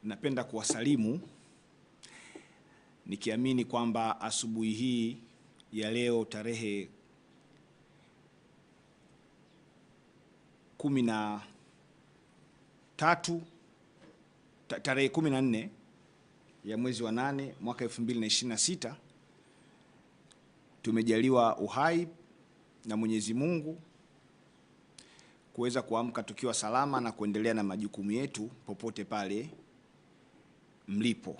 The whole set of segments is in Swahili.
Napenda kuwasalimu nikiamini kwamba asubuhi hii ya leo tarehe 14 ya mwezi wa 8 mwaka 2026 tumejaliwa uhai na Mwenyezi Mungu kuweza kuamka tukiwa salama na kuendelea na majukumu yetu popote pale mlipo.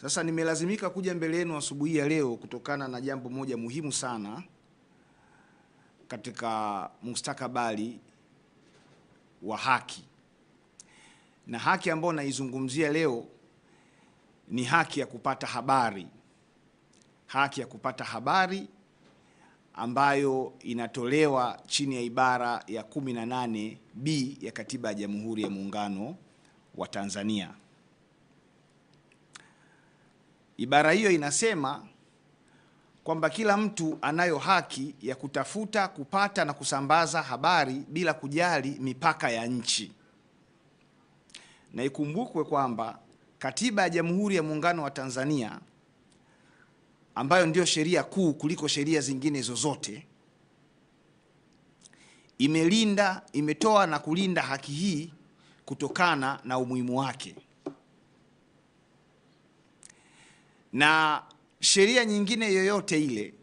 Sasa nimelazimika kuja mbele yenu asubuhi ya leo kutokana na jambo moja muhimu sana katika mustakabali wa haki. Na haki ambayo naizungumzia leo ni haki ya kupata habari. Haki ya kupata habari ambayo inatolewa chini ya ibara ya 18B ya Katiba ya Jamhuri ya Muungano wa Tanzania. Ibara hiyo inasema kwamba kila mtu anayo haki ya kutafuta, kupata na kusambaza habari bila kujali mipaka ya nchi. Na ikumbukwe kwamba Katiba ya Jamhuri ya Muungano wa Tanzania, ambayo ndio sheria kuu kuliko sheria zingine zozote, imetoa na kulinda haki hii kutokana na umuhimu wake. Na sheria nyingine yoyote ile,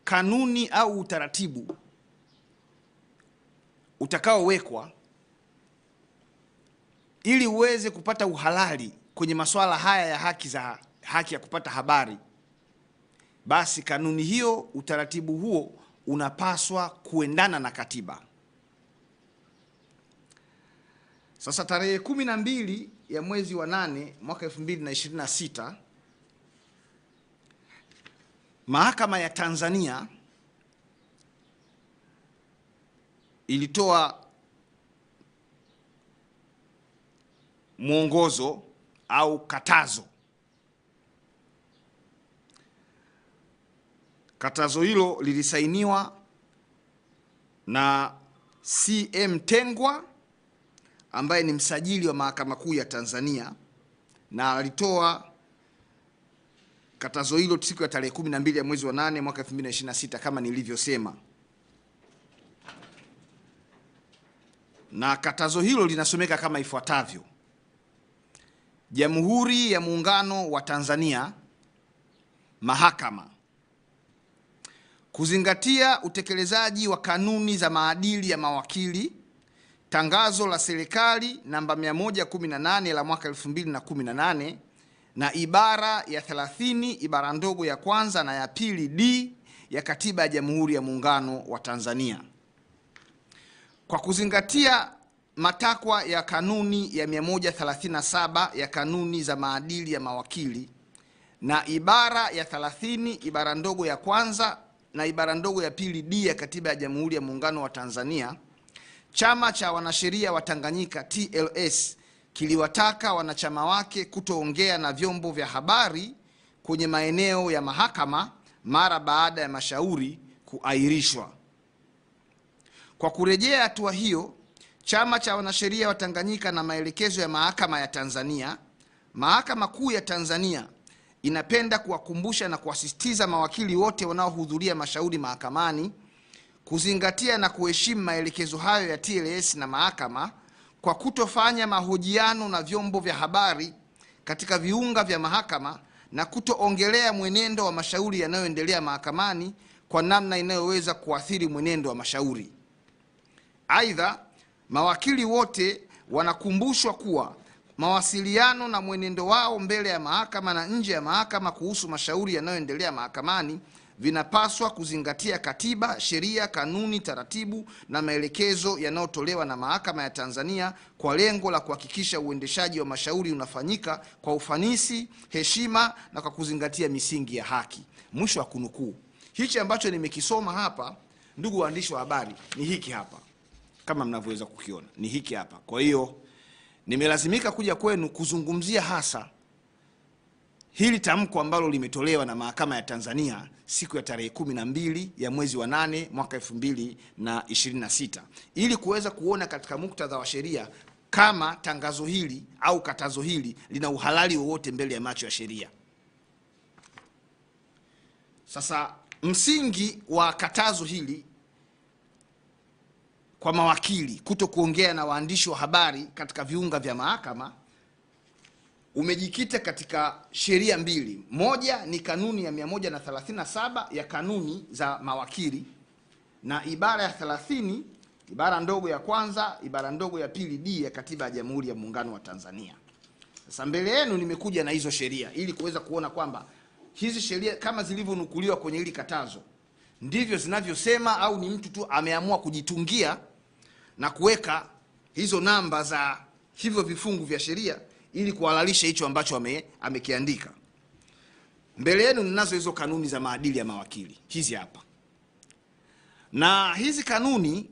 kanuni au utaratibu utakaowekwa ili uweze kupata uhalali kwenye masuala haya ya haki ya kupata habari, basi kanuni hiyo, utaratibu huo unapaswa kuendana na katiba. Sasa tarehe 12 ya mwezi wa 8 mwaka 2026 Mahakama ya Tanzania ilitoa mwongozo au katazo. Katazo hilo lilisainiwa na CM Tengwa ambaye ni msajili wa Mahakama Kuu ya Tanzania, na alitoa katazo hilo siku ya tarehe 12 ya mwezi wa 8 mwaka 2026 kama nilivyosema. Na katazo hilo linasomeka kama ifuatavyo: Jamhuri ya Muungano wa Tanzania, Mahakama kuzingatia utekelezaji wa kanuni za maadili ya mawakili, tangazo la serikali namba 118 la mwaka 2018 na ibara ya 30 ibara ndogo ya kwanza na ya pili D ya Katiba ya Jamhuri ya Muungano wa Tanzania, kwa kuzingatia matakwa ya kanuni ya 137 ya kanuni za maadili ya mawakili na ibara ya 30 ibara ndogo ya kwanza na ibara ndogo ya pili D ya Katiba ya Jamhuri ya Muungano wa Tanzania, Chama cha Wanasheria wa Tanganyika TLS kiliwataka wanachama wake kutoongea na vyombo vya habari kwenye maeneo ya mahakama mara baada ya mashauri kuahirishwa. Kwa kurejea hatua hiyo, Chama cha Wanasheria wa Tanganyika na maelekezo ya Mahakama ya Tanzania, Mahakama Kuu ya Tanzania inapenda kuwakumbusha na kuasisitiza mawakili wote wanaohudhuria mashauri mahakamani kuzingatia na kuheshimu maelekezo hayo ya TLS na mahakama kwa kutofanya mahojiano na vyombo vya habari katika viunga vya mahakama na kutoongelea mwenendo wa mashauri yanayoendelea mahakamani kwa namna inayoweza kuathiri mwenendo wa mashauri. Aidha, mawakili wote wanakumbushwa kuwa mawasiliano na mwenendo wao mbele ya mahakama na nje ya mahakama kuhusu mashauri yanayoendelea mahakamani vinapaswa kuzingatia katiba, sheria, kanuni, taratibu na maelekezo yanayotolewa na Mahakama ya Tanzania kwa lengo la kuhakikisha uendeshaji wa mashauri unafanyika kwa ufanisi, heshima na kwa kuzingatia misingi ya haki. Mwisho wa kunukuu. Hichi ambacho nimekisoma hapa, ndugu waandishi wa habari, ni hiki hapa. Kama mnavyoweza kukiona, ni hiki hapa. Kwa hiyo nimelazimika kuja kwenu kuzungumzia hasa hili tamko ambalo limetolewa na Mahakama ya Tanzania siku ya tarehe 12 ya mwezi wa 8 mwaka 2026 ili kuweza kuona katika muktadha wa sheria kama tangazo hili au katazo hili lina uhalali wowote mbele ya macho ya sheria. Sasa msingi wa katazo hili kwa mawakili kuto kuongea na waandishi wa habari katika viunga vya mahakama umejikita katika sheria mbili. Moja ni kanuni ya 137 ya kanuni za mawakili, na ibara ya 30 ibara ndogo ya kwanza ibara ndogo ya pili D ya Katiba ya Jamhuri ya Muungano wa Tanzania. Sasa mbele yenu nimekuja na hizo sheria ili kuweza kuona kwamba hizi sheria kama zilivyonukuliwa kwenye hili katazo ndivyo zinavyosema au ni mtu tu ameamua kujitungia na kuweka hizo namba za hivyo vifungu vya sheria ili kuhalalisha hicho ambacho amekiandika. Mbele yenu ninazo hizo kanuni za maadili ya mawakili. Hizi hapa. Na hizi kanuni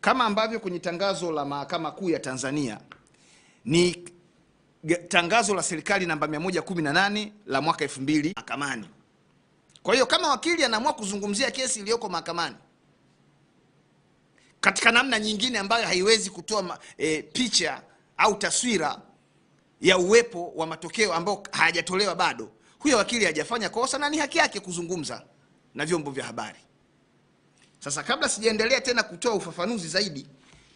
kama ambavyo kwenye tangazo la Mahakama Kuu ya Tanzania ni tangazo la serikali namba 118 la mwaka 2000 mahakamani. Kwa hiyo kama wakili anaamua kuzungumzia kesi iliyoko mahakamani katika namna nyingine ambayo haiwezi kutoa picha au taswira ya uwepo wa matokeo ambao hayajatolewa bado, huyo wakili hajafanya kosa na ni haki yake kuzungumza na vyombo vya habari. Sasa kabla sijaendelea tena kutoa ufafanuzi zaidi,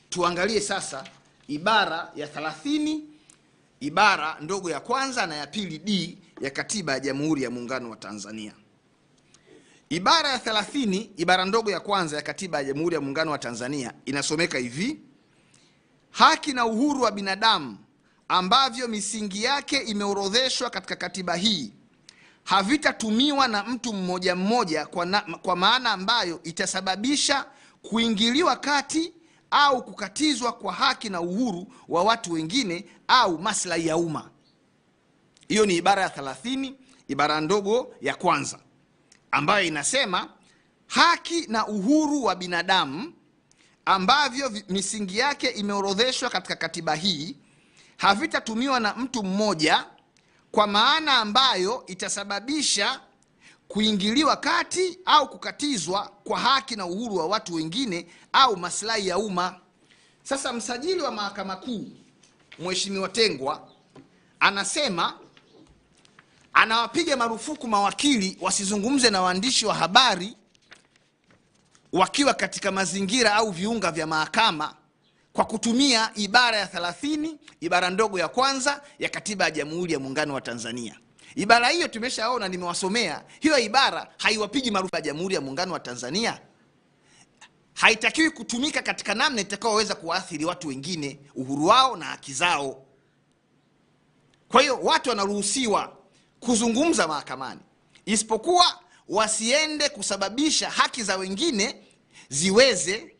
tuangalie sasa ibara ya 30 ibara ndogo ya kwanza na ya pili D ya Katiba ya Jamhuri ya Muungano wa Tanzania. Ibara ya 30 ibara ndogo ya kwanza ya Katiba ya Jamhuri ya Muungano wa Tanzania inasomeka hivi: haki na uhuru wa binadamu ambavyo misingi yake imeorodheshwa katika katiba hii havitatumiwa na mtu mmoja mmoja kwa maana ambayo itasababisha kuingiliwa kati au kukatizwa kwa haki na uhuru wa watu wengine au maslahi ya umma. Hiyo ni ibara ya 30 ibara ndogo ya kwanza ambayo inasema haki na uhuru wa binadamu ambavyo misingi yake imeorodheshwa katika katiba hii havitatumiwa na mtu mmoja kwa maana ambayo itasababisha kuingiliwa kati au kukatizwa kwa haki na uhuru wa watu wengine au maslahi ya umma. Sasa msajili wa Mahakama Kuu Mheshimiwa Tengwa anasema anawapiga marufuku mawakili wasizungumze na waandishi wa habari wakiwa katika mazingira au viunga vya mahakama kwa kutumia ibara ya 30 ibara ndogo ya kwanza ya Katiba ya Jamhuri ya Muungano wa Tanzania. Ibara hiyo tumeshaona, nimewasomea. Hiyo ibara haiwapigi marufuku ya Jamhuri ya Muungano wa Tanzania. Haitakiwi kutumika katika namna itakayoweza kuathiri watu wengine, uhuru wao na haki zao. Kwa hiyo watu wanaruhusiwa kuzungumza mahakamani, isipokuwa wasiende kusababisha haki za wengine ziweze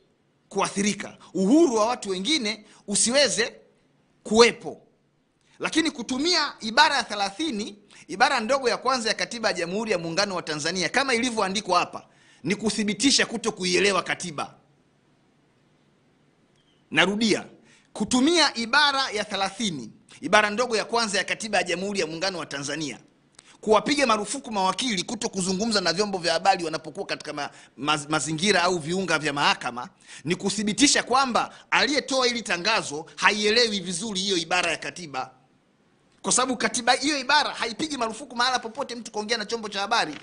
kuathirika, uhuru wa watu wengine usiweze kuwepo. Lakini kutumia ibara ya 30 ibara ndogo ya kwanza ya Katiba ya Jamhuri ya Muungano wa Tanzania kama ilivyoandikwa hapa ni kuthibitisha kuto kuielewa katiba. Narudia, kutumia ibara ya 30 ibara ndogo ya kwanza ya Katiba ya Jamhuri ya Muungano wa Tanzania kuwapiga marufuku mawakili kuto kuzungumza na vyombo vya habari wanapokuwa katika mazingira au viunga vya mahakama ni kuthibitisha kwamba aliyetoa hili tangazo haielewi vizuri hiyo ibara ya katiba, kwa sababu katiba hiyo ibara haipigi marufuku mahala popote mtu kuongea na chombo cha habari,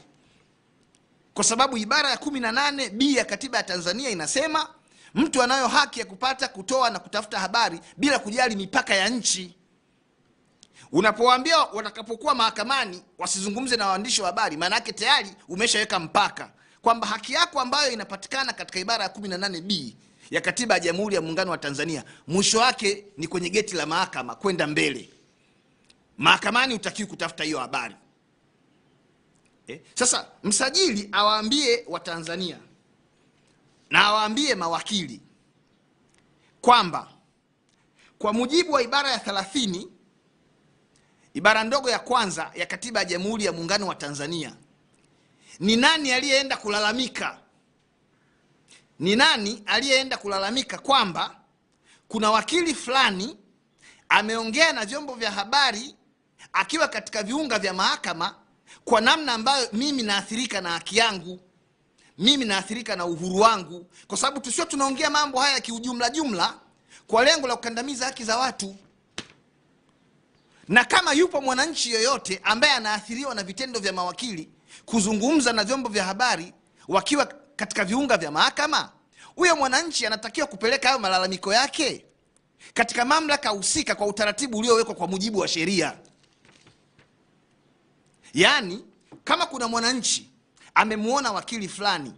kwa sababu ibara ya 18 B ya Katiba ya Tanzania inasema mtu anayo haki ya kupata, kutoa na kutafuta habari bila kujali mipaka ya nchi. Unapowaambia watakapokuwa mahakamani wasizungumze na waandishi wa habari, maana yake tayari umeshaweka mpaka kwamba haki yako ambayo inapatikana katika ibara ya 18B ya Katiba ya Jamhuri ya Muungano wa Tanzania mwisho wake ni kwenye geti la mahakama kwenda mbele. Mahakamani utakiwi kutafuta hiyo habari. Sasa msajili awaambie Watanzania na awaambie mawakili kwamba kwa mujibu wa ibara ya 30 ibara ndogo ya kwanza ya Katiba ya Jamhuri ya Muungano wa Tanzania, ni nani aliyeenda kulalamika? Ni nani aliyeenda kulalamika kwamba kuna wakili fulani ameongea na vyombo vya habari akiwa katika viunga vya mahakama kwa namna ambayo mimi naathirika na haki yangu, mimi naathirika na uhuru wangu? Kwa sababu tusio tunaongea mambo haya kiujumla jumla, kwa lengo la kukandamiza haki za watu. Na kama yupo mwananchi yoyote ambaye anaathiriwa na vitendo vya mawakili kuzungumza na vyombo vya habari wakiwa katika viunga vya mahakama, huyo mwananchi anatakiwa kupeleka hayo malalamiko yake katika mamlaka husika kwa utaratibu uliowekwa kwa mujibu wa sheria. Yaani, kama kuna mwananchi amemuona wakili fulani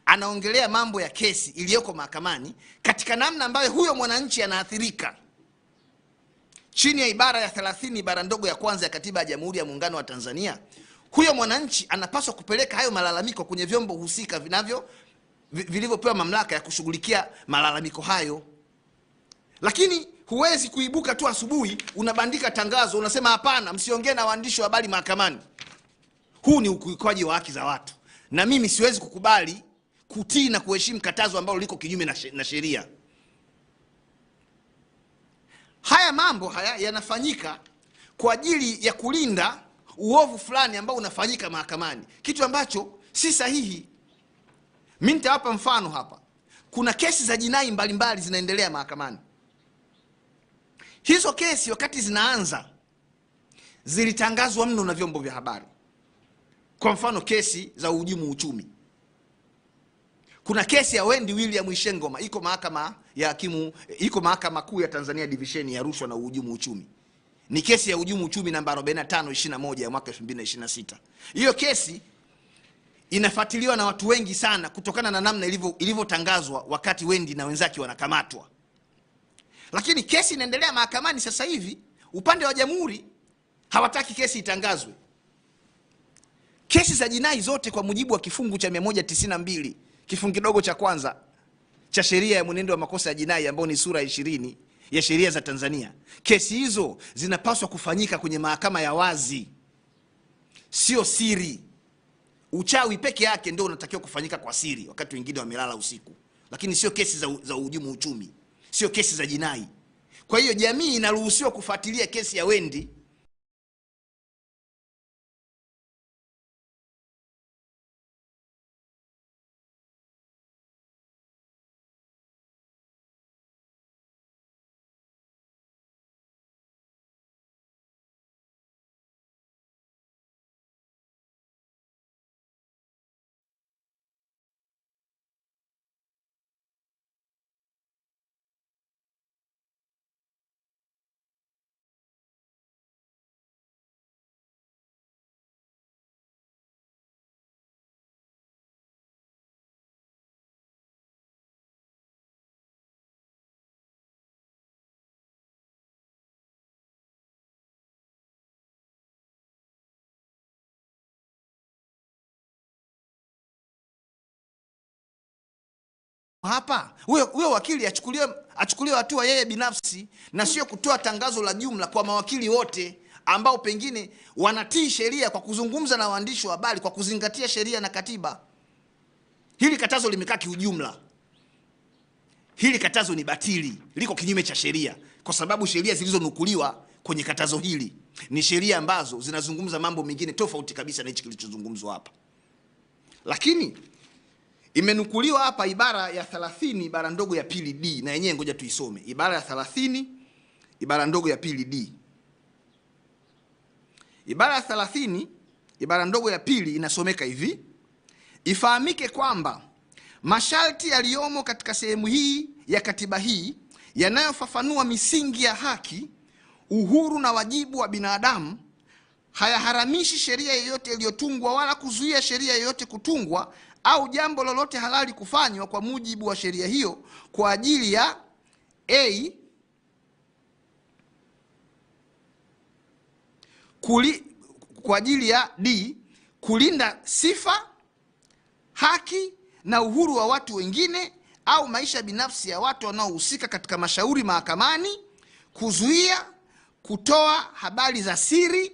anaongelea mambo ya kesi iliyoko mahakamani katika namna ambayo huyo mwananchi anaathirika, chini ya ibara ya 30 ibara ndogo ya kwanza ya Katiba ya Jamhuri ya Muungano wa Tanzania, huyo mwananchi anapaswa kupeleka hayo malalamiko kwenye vyombo husika vilivyopewa mamlaka ya kushughulikia malalamiko hayo. Lakini huwezi kuibuka tu asubuhi unabandika tangazo unasema hapana, msiongee na waandishi wa habari mahakamani. Huu ni ukiukaji wa haki za watu, na mimi siwezi kukubali kutii na kuheshimu katazo ambalo liko kinyume na sheria. Haya mambo haya yanafanyika kwa ajili ya kulinda uovu fulani ambao unafanyika mahakamani, kitu ambacho si sahihi. Mimi nitawapa mfano hapa. Kuna kesi za jinai mbalimbali zinaendelea mahakamani. Hizo kesi wakati zinaanza zilitangazwa mno na vyombo vya habari. Kwa mfano, kesi za uhujumu uchumi. Kuna kesi ya Wendy William Ishengoma iko mahakama kuu ya Tanzania division ya rushwa na uhujumu uchumi. Ni kesi ya uhujumu uchumi namba 4521 ya mwaka 2026. Hiyo kesi inafuatiliwa na watu wengi sana kutokana na namna ilivyotangazwa wakati Wendy na wenzake wanakamatwa. Lakini kesi inaendelea mahakamani sasa hivi, upande wa jamhuri hawataki kesi itangazwe. Kesi za jinai zote kwa mujibu wa kifungu cha 192 kifungu kidogo cha kwanza cha sheria ya mwenendo wa makosa ya jinai ambao ni sura 20 ya sheria za Tanzania, kesi hizo zinapaswa kufanyika kwenye mahakama ya wazi, sio siri. Uchawi peke yake ndio unatakiwa kufanyika kwa siri wakati wengine wamelala usiku, lakini sio kesi za uhujumu uchumi, sio kesi za jinai. Kwa hiyo jamii inaruhusiwa kufuatilia kesi ya Wendy hapa. Huyo wakili achukuliwe hatua yeye binafsi, na sio kutoa tangazo la jumla kwa mawakili wote ambao pengine wanatii sheria kwa kuzungumza na waandishi wa habari kwa kuzingatia sheria na katiba. Hili katazo limekaa kiujumla. Hili katazo ni batili, liko kinyume cha sheria, kwa sababu sheria zilizonukuliwa kwenye katazo hili ni sheria ambazo zinazungumza mambo mengine tofauti kabisa na hichi kilichozungumzwa hapa. Lakini imenukuliwa hapa ibara ya 30 ibara ndogo ya pili D, na yenyewe ngoja tuisome. Ibara ya 30 ibara ndogo ya pili D. Ibara ya 30 ibara ndogo ya pili inasomeka hivi: ifahamike kwamba masharti yaliyomo katika sehemu hii ya katiba hii yanayofafanua misingi ya haki, uhuru na wajibu wa binadamu hayaharamishi sheria yoyote iliyotungwa wala kuzuia sheria yoyote kutungwa au jambo lolote halali kufanywa kwa mujibu wa sheria hiyo kwa ajili ya kwa ajili ya D, kulinda sifa, haki na uhuru wa watu wengine au maisha binafsi ya watu wanaohusika katika mashauri mahakamani, kuzuia, kutoa habari za siri,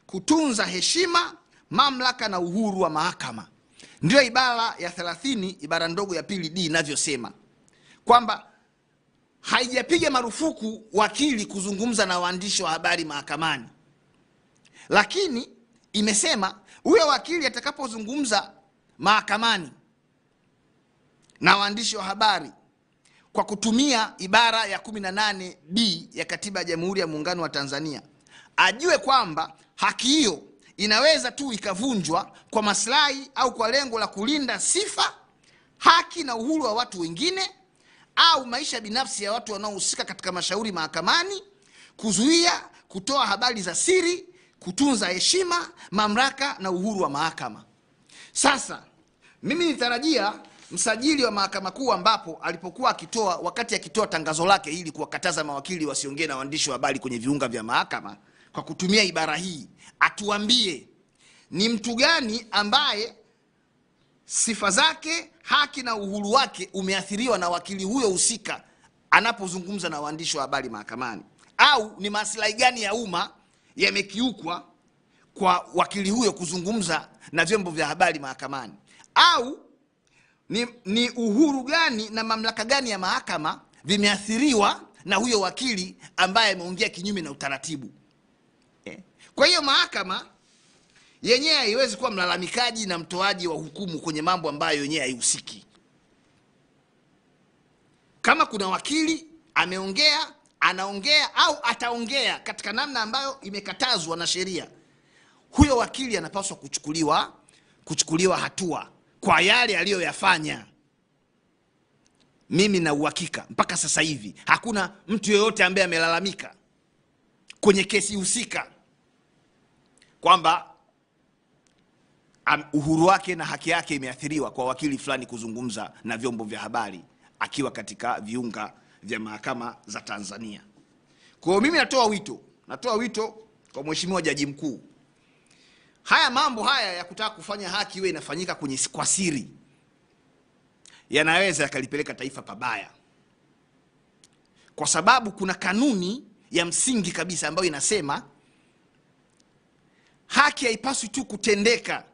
kutunza heshima, mamlaka na uhuru wa mahakama. Ndio ibara ya 30 ibara ndogo ya pili D inavyosema, kwamba haijapiga marufuku wakili kuzungumza na waandishi wa habari mahakamani, lakini imesema huyo wakili atakapozungumza mahakamani na waandishi wa habari, kwa kutumia ibara ya 18B ya Katiba ya Jamhuri ya Muungano wa Tanzania, ajue kwamba haki hiyo inaweza tu ikavunjwa kwa maslahi au kwa lengo la kulinda sifa, haki na uhuru wa watu wengine au maisha binafsi ya watu wanaohusika katika mashauri mahakamani, kuzuia kutoa habari za siri, kutunza heshima, mamlaka na uhuru wa mahakama. Sasa mimi nitarajia msajili wa Mahakama Kuu ambapo alipokuwa wakati akitoa tangazo lake ili kuwakataza mawakili wasiongee na waandishi wa habari kwenye viunga vya mahakama kwa kutumia ibara hii, atuambie ni mtu gani ambaye sifa zake, haki na uhuru wake umeathiriwa na wakili huyo husika anapozungumza na waandishi wa habari mahakamani, au ni maslahi gani ya umma yamekiukwa kwa wakili huyo kuzungumza na vyombo vya habari mahakamani, au ni uhuru gani na mamlaka gani ya mahakama vimeathiriwa na huyo wakili ambaye ameongea kinyume na utaratibu. Kwa hiyo mahakama yenyewe haiwezi kuwa mlalamikaji na mtoaji wa hukumu kwenye mambo ambayo yenyewe haihusiki. Kama kuna wakili ameongea, anaongea au ataongea katika namna ambayo imekatazwa na sheria, huyo wakili anapaswa kuchukuliwa hatua kwa yale aliyoyafanya. Mimi na uhakika mpaka sasa hivi hakuna mtu yeyote ambaye amelalamika kwenye kesi husika kwamba uhuru wake na haki yake imeathiriwa kwa wakili fulani kuzungumza na vyombo vya habari akiwa katika viunga vya mahakama za Tanzania. Kwa hiyo mimi natoa wito kwa Mheshimiwa Jaji Mkuu, haya mambo haya ya kutaka kufanya haki iwe inafanyika kwa siri yanaweza yakalipeleka taifa pabaya, kwa sababu kuna kanuni ya msingi kabisa ambayo inasema haki haipaswi tu kutendeka,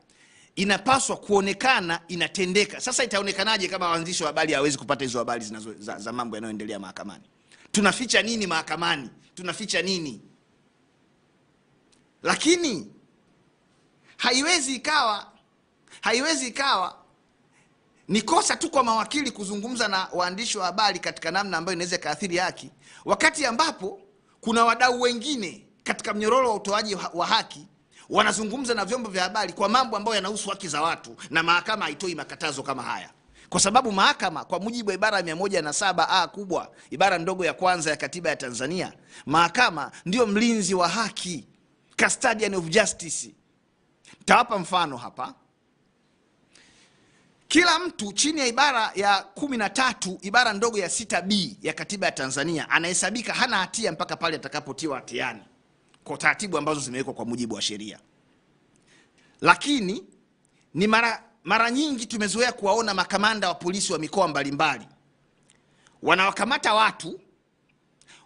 inapaswa kuonekana inatendeka. Sasa itaonekanaje kama waandishi wa habari hawezi kupata hizo habari za mambo yanayoendelea mahakamani? Tunaficha nini mahakamani? Tunaficha nini? Lakini haiwezi ikawa ni kosa tu kwa mawakili kuzungumza na waandishi wa habari katika namna ambayo inaweza kaathiri haki, wakati ambapo kuna wadau wengine katika mnyororo wa utoaji wa haki wanazungumza na vyombo vya habari kwa mambo ambayo yanahusu haki za watu, na mahakama haitoi makatazo kama haya. Kwa sababu mahakama kwa mujibu wa ibara 107A kubwa, ibara ndogo ya kwanza ya Katiba ya Tanzania, mahakama ndio mlinzi wa haki, custodian of justice. Tawapa mfano hapa. Kila mtu chini ya ibara ya 13 ibara ndogo ya 6B ya Katiba ya Tanzania anahesabika hana hatia mpaka pale atakapotiwa hatiani kwa taratibu ambazo zimewekwa kwa mujibu wa sheria. Lakini ni mara nyingi tumezoea kuwaona makamanda wa polisi wa mikoa mbalimbali wanawakamata watu,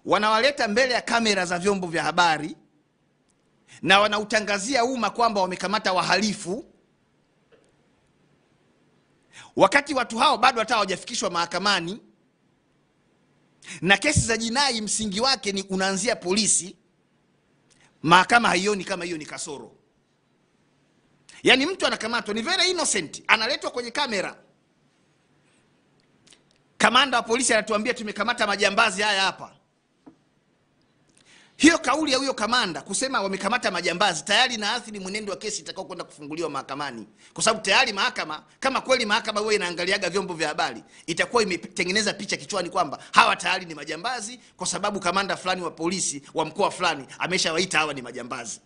wanawaleta mbele ya kamera za vyombo vya habari na wanautangazia umma kwamba wamekamata wahalifu, wakati watu hao bado hata hawajafikishwa mahakamani, na kesi za jinai msingi wake ni unaanzia polisi. Mahakama haioni kama hiyo ni kasoro. Yani mtu anakamatwa ni very innocent, analetwa kwenye kamera, kamanda wa polisi anatuambia tumekamata majambazi haya hapa. Hiyo kauli ya huyo kamanda kusema wamekamata majambazi tayari na athiri mwenendo wa kesi itakao kwenda kufunguliwa mahakamani, kwa sababu tayari mahakama, kama kweli mahakama wewe inaangaliaga vyombo vya habari, itakuwa imetengeneza picha kichwani kwamba hawa tayari ni majambazi kwa sababu kamanda fulani wa polisi wa mkoa fulani ameshawaita hawa ni majambazi.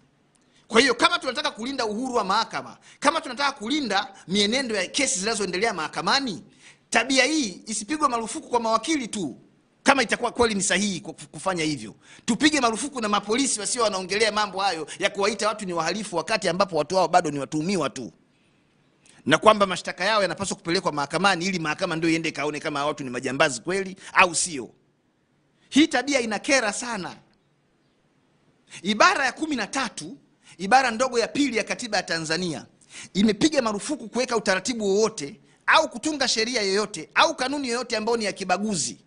Kwa hiyo kama tunataka kulinda uhuru wa mahakama, kama tunataka kulinda mienendo ya kesi zinazoendelea mahakamani, tabia hii isipigwe marufuku kwa mawakili tu. Kama itakuwa kweli ni sahihi kufanya hivyo, tupige marufuku na mapolisi wasio wanaongelea mambo hayo ya kuwaita watu ni wahalifu wakati ambapo watu hao bado ni watuhumiwa tu, na kwamba mashtaka yao yanapaswa kupelekwa mahakamani ili mahakama ndio iende kaone kama watu ni majambazi kweli au sio. Hii tabia inakera sana. Ibara ya 13 ibara ndogo ya 2 ya Katiba ya Tanzania imepiga marufuku kuweka utaratibu wowote au kutunga sheria yoyote au kanuni yoyote ambayo ni ya kibaguzi.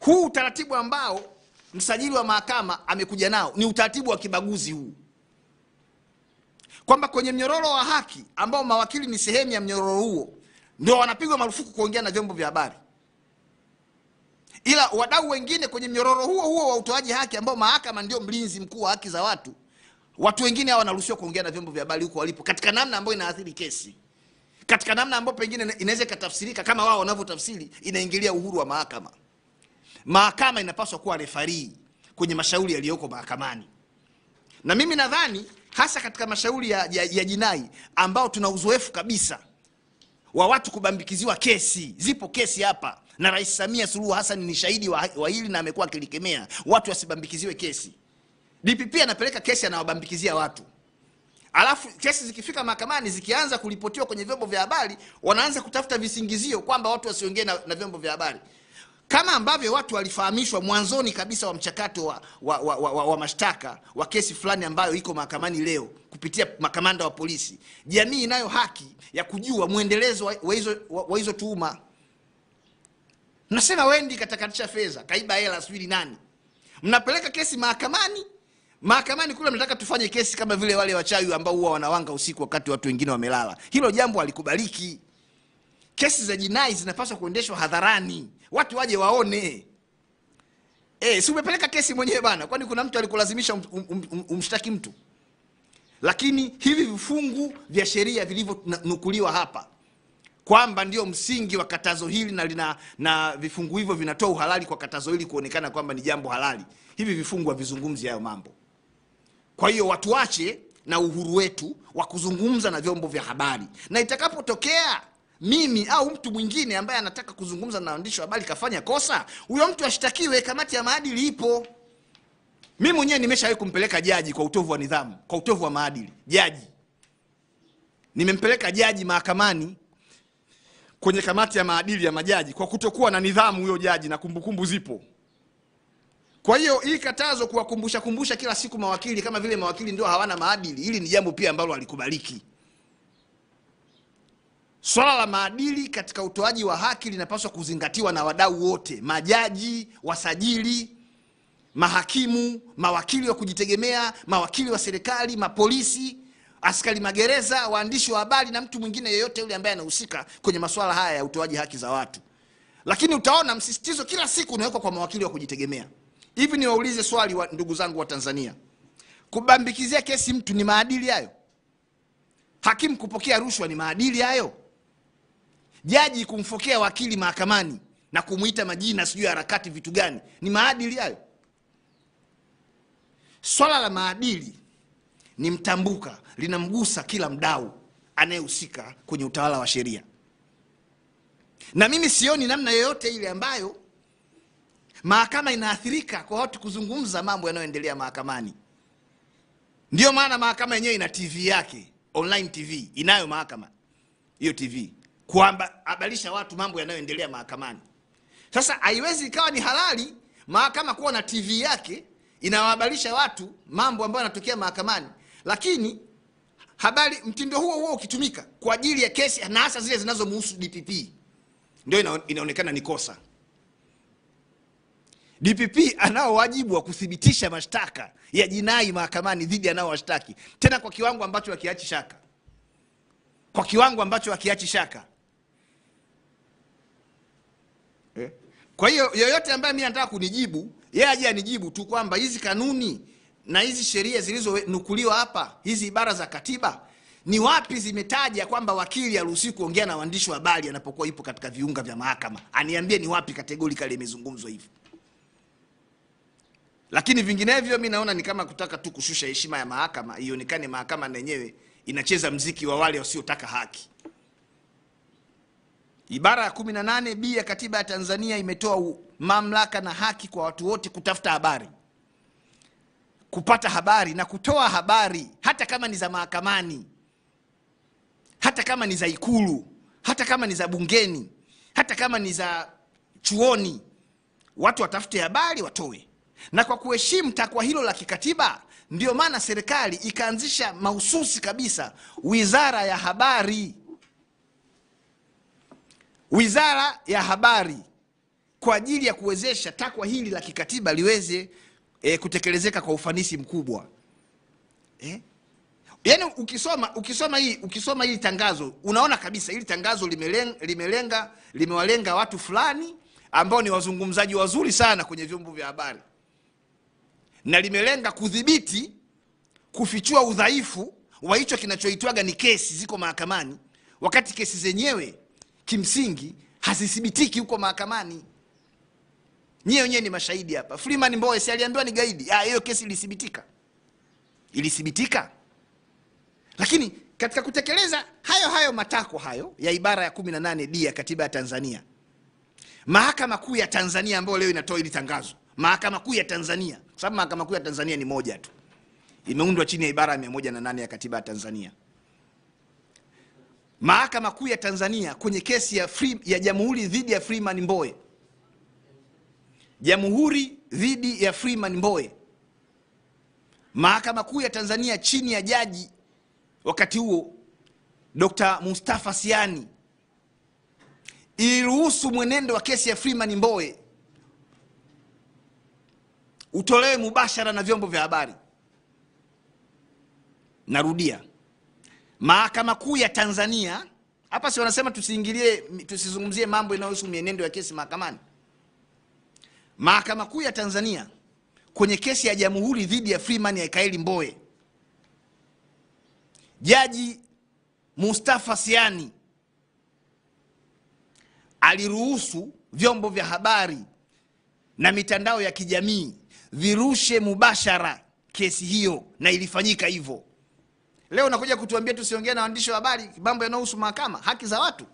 Huu utaratibu ambao msajili wa mahakama amekuja nao ni utaratibu wa kibaguzi huu, kwamba kwenye mnyororo wa haki ambao mawakili ni sehemu ya mnyororo huo ndio wanapigwa marufuku kuongea na vyombo vya habari. Ila wadau wengine kwenye mnyororo huo wa utoaji haki, ambao mahakama ndio mlinzi mkuu wa haki za watu wengine hao wanaruhusiwa kuongea na vyombo vya habari huko walipo, katika namna ambayo inaathiri kesi, katika namna ambayo pengine inaweza kutafsirika kama wao wanavyotafsiri inaingilia uhuru wa mahakama. Mahakama inapaswa kuwa referee kwenye mashauri yaliyoko mahakamani. Na mimi nadhani hasa katika mashauri ya jinai ambao tuna uzoefu kabisa wa watu kubambikiziwa kesi. Zipo kesi hapa na Rais Samia Suluhu Hassan ni shahidi wa hili, na amekuwa akilikemea watu wasibambikiziwe kesi. DPP anapeleka kesi, anawabambikizia watu. Alafu kesi zikifika mahakamani, zikianza kuripotiwa kwenye vyombo vya habari, wanaanza kutafuta visingizio kwamba watu wasiongee na vyombo vya habari. Kama ambavyo watu walifahamishwa mwanzoni kabisa wa mchakato wa mashtaka wa kesi fulani ambayo iko mahakamani leo kupitia makamanda wa polisi, jamii inayo haki ya kujua muendelezo wa hizo tuhuma. Mnasema Wendi katakatisha fedha, kaiba hela, sijui nani. Mnapeleka kesi mahakamani kule, mnataka tufanye kesi kama vile wale wachawi ambao huwa wanawanga usiku wakati watu wengine wamelala. Hilo jambo halikubaliki. Kesi za jinai zinapaswa kuendeshwa hadharani, watu waje waone. Si umepeleka kesi mwenyewe bana, kwani kuna mtu alikulazimisha umshtaki mtu? Lakini hivi vifungu vya sheria vilivyonukuliwa hapa kwamba ndio msingi wa katazo hili, na vifungu hivyo vinatoa uhalali kwa katazo hili kuonekana kwamba ni jambo halali. Hivi vifungu havizungumzi hayo mambo. Kwa hiyo watu wache na uhuru wetu wa kuzungumza na vyombo vya habari, na itakapotokea mimi au mtu mwingine ambaye anataka kuzungumza na waandishi wa habari kafanya kosa, huyo mtu ashtakiwe. Kamati ya maadili ipo. Mimi mwenyewe nimeshawahi kumpeleka jaji kwa utovu wa nidhamu, kwa utovu wa maadili. Jaji nimempeleka jaji mahakamani kwenye kamati ya maadili ya majaji kwa kutokuwa na nidhamu huyo jaji, na kumbukumbu zipo. Kwa hiyo hii katazo kuwakumbusha kila siku mawakili kama vile mawakili ndio hawana maadili, hili ni jambo pia ambalo halikubaliki. Swala la maadili katika utoaji wa haki linapaswa kuzingatiwa na wadau wote: majaji, wasajili, mahakimu, mawakili wa kujitegemea, mawakili wa serikali, mapolisi, askari magereza, waandishi wa habari na mtu mwingine yeyote yule ambaye anahusika kwenye masuala haya ya utoaji haki za watu. Lakini utaona msisitizo kila siku unawekwa kwa mawakili wa kujitegemea. Hivi niwaulize swali ndugu zangu wa Tanzania, kubambikizia kesi mtu ni maadili hayo? Hakimu kupokea rushwa ni maadili hayo? Jaji kumfokea wakili mahakamani na kumuita majina sijui harakati vitu gani ni maadili hayo? Swala la maadili ni mtambuka, linamgusa kila mdau anayehusika kwenye utawala wa sheria. Na mimi sioni namna yoyote ile ambayo mahakama inaathirika kwa watu kuzungumza mambo yanayoendelea mahakamani. Ndio maana mahakama yenyewe ina TV yake, online TV inayo mahakama hiyo TV, kwamba habalisha watu mambo yanayoendelea mahakamani. Sasa haiwezi ikawa ni halali mahakama kuwa na TV yake inawahabalisha watu mambo ambayo yanatokea mahakamani, lakini habari mtindo huo ukitumika kwa ajili ya kesi na hasa zile zinazomhusu DPP, ndio inaonekana ni kosa. DPP anao wajibu wa kuthibitisha mashtaka ya jinai mahakamani dhidi anaowashtaki, tena kwa kiwango ambacho hakiachi shaka. Kwa kiwango ambacho hakiachi shaka. Kwa hiyo yoyote ambaye mimi nataka kunijibu, yeye aje anijibu tu kwamba hizi kanuni na hizi sheria zilizonukuliwa hapa, hizi ibara za katiba, ni wapi zimetaja kwamba wakili haruhusiwi kuongea na waandishi wa habari anapokuwa ipo katika viunga vya mahakama. Aniambie ni wapi kategori kale imezungumzwa hivi. Lakini vinginevyo mimi naona ni kama kutaka tu kushusha heshima ya mahakama, ionekane mahakama na yenyewe inacheza mziki wa wale wasiotaka haki. Ibara ya 18B ya katiba ya Tanzania imetoa mamlaka na haki kwa watu wote kutafuta habari, kupata habari na kutoa habari, hata kama ni za mahakamani, hata kama ni za Ikulu, hata kama ni za bungeni, hata kama ni za chuoni. Watu watafute habari watoe. Na kwa kuheshimu takwa hilo la kikatiba, ndio maana serikali ikaanzisha mahususi kabisa Wizara ya Habari. Wizara ya Habari kwa ajili ya kuwezesha takwa hili la kikatiba liweze kutekelezeka kwa ufanisi mkubwa. Yaani ukisoma hili tangazo unaona kabisa hili tangazo limewalenga watu fulani ambao ni wazungumzaji wazuri sana kwenye vyombo vya habari, na limelenga kudhibiti, kufichua udhaifu wa hicho kinachoitwaga ni kesi ziko mahakamani, wakati kesi zenyewe kimsingi hazithibitiki huko mahakamani. Nyie wenyewe ni mashahidi hapa. Freeman Mbowe si aliambiwa ni gaidi? Hiyo kesi ilithibitika. Lakini katika kutekeleza hayo matako hayo ya ibara ya 18D ya katiba ya Tanzania, Mahakama Kuu ya Tanzania ambayo leo inatoa hili tangazo, Mahakama Kuu ya Tanzania, kwa sababu Mahakama Kuu ya Tanzania ni moja tu, imeundwa chini ya ibara ya 108 ya katiba ya Tanzania. Mahakama Kuu ya Tanzania kwenye kesi ya Jamhuri dhidi ya Freeman Mbowe, Jamhuri dhidi ya Freeman Mbowe, Mahakama Kuu ya Tanzania chini ya jaji wakati huo Dr. Mustafa Siani iliruhusu mwenendo wa kesi ya Freeman Mbowe utolewe mubashara na vyombo vya habari. Narudia, Mahakama Kuu ya Tanzania, hapa si wanasema tusizungumzie mambo yanayohusu mienendo ya kesi mahakamani. Mahakama Kuu ya Tanzania kwenye kesi ya Jamhuri dhidi ya Freeman Aikaeli Mbowe, Jaji Mustafa Siani aliruhusu vyombo vya habari na mitandao ya kijamii virushe mubashara kesi hiyo, na ilifanyika hivyo. Leo nakuja kutuambia tusiongee na waandishi wa habari mambo yanayohusu mahakama, haki za watu.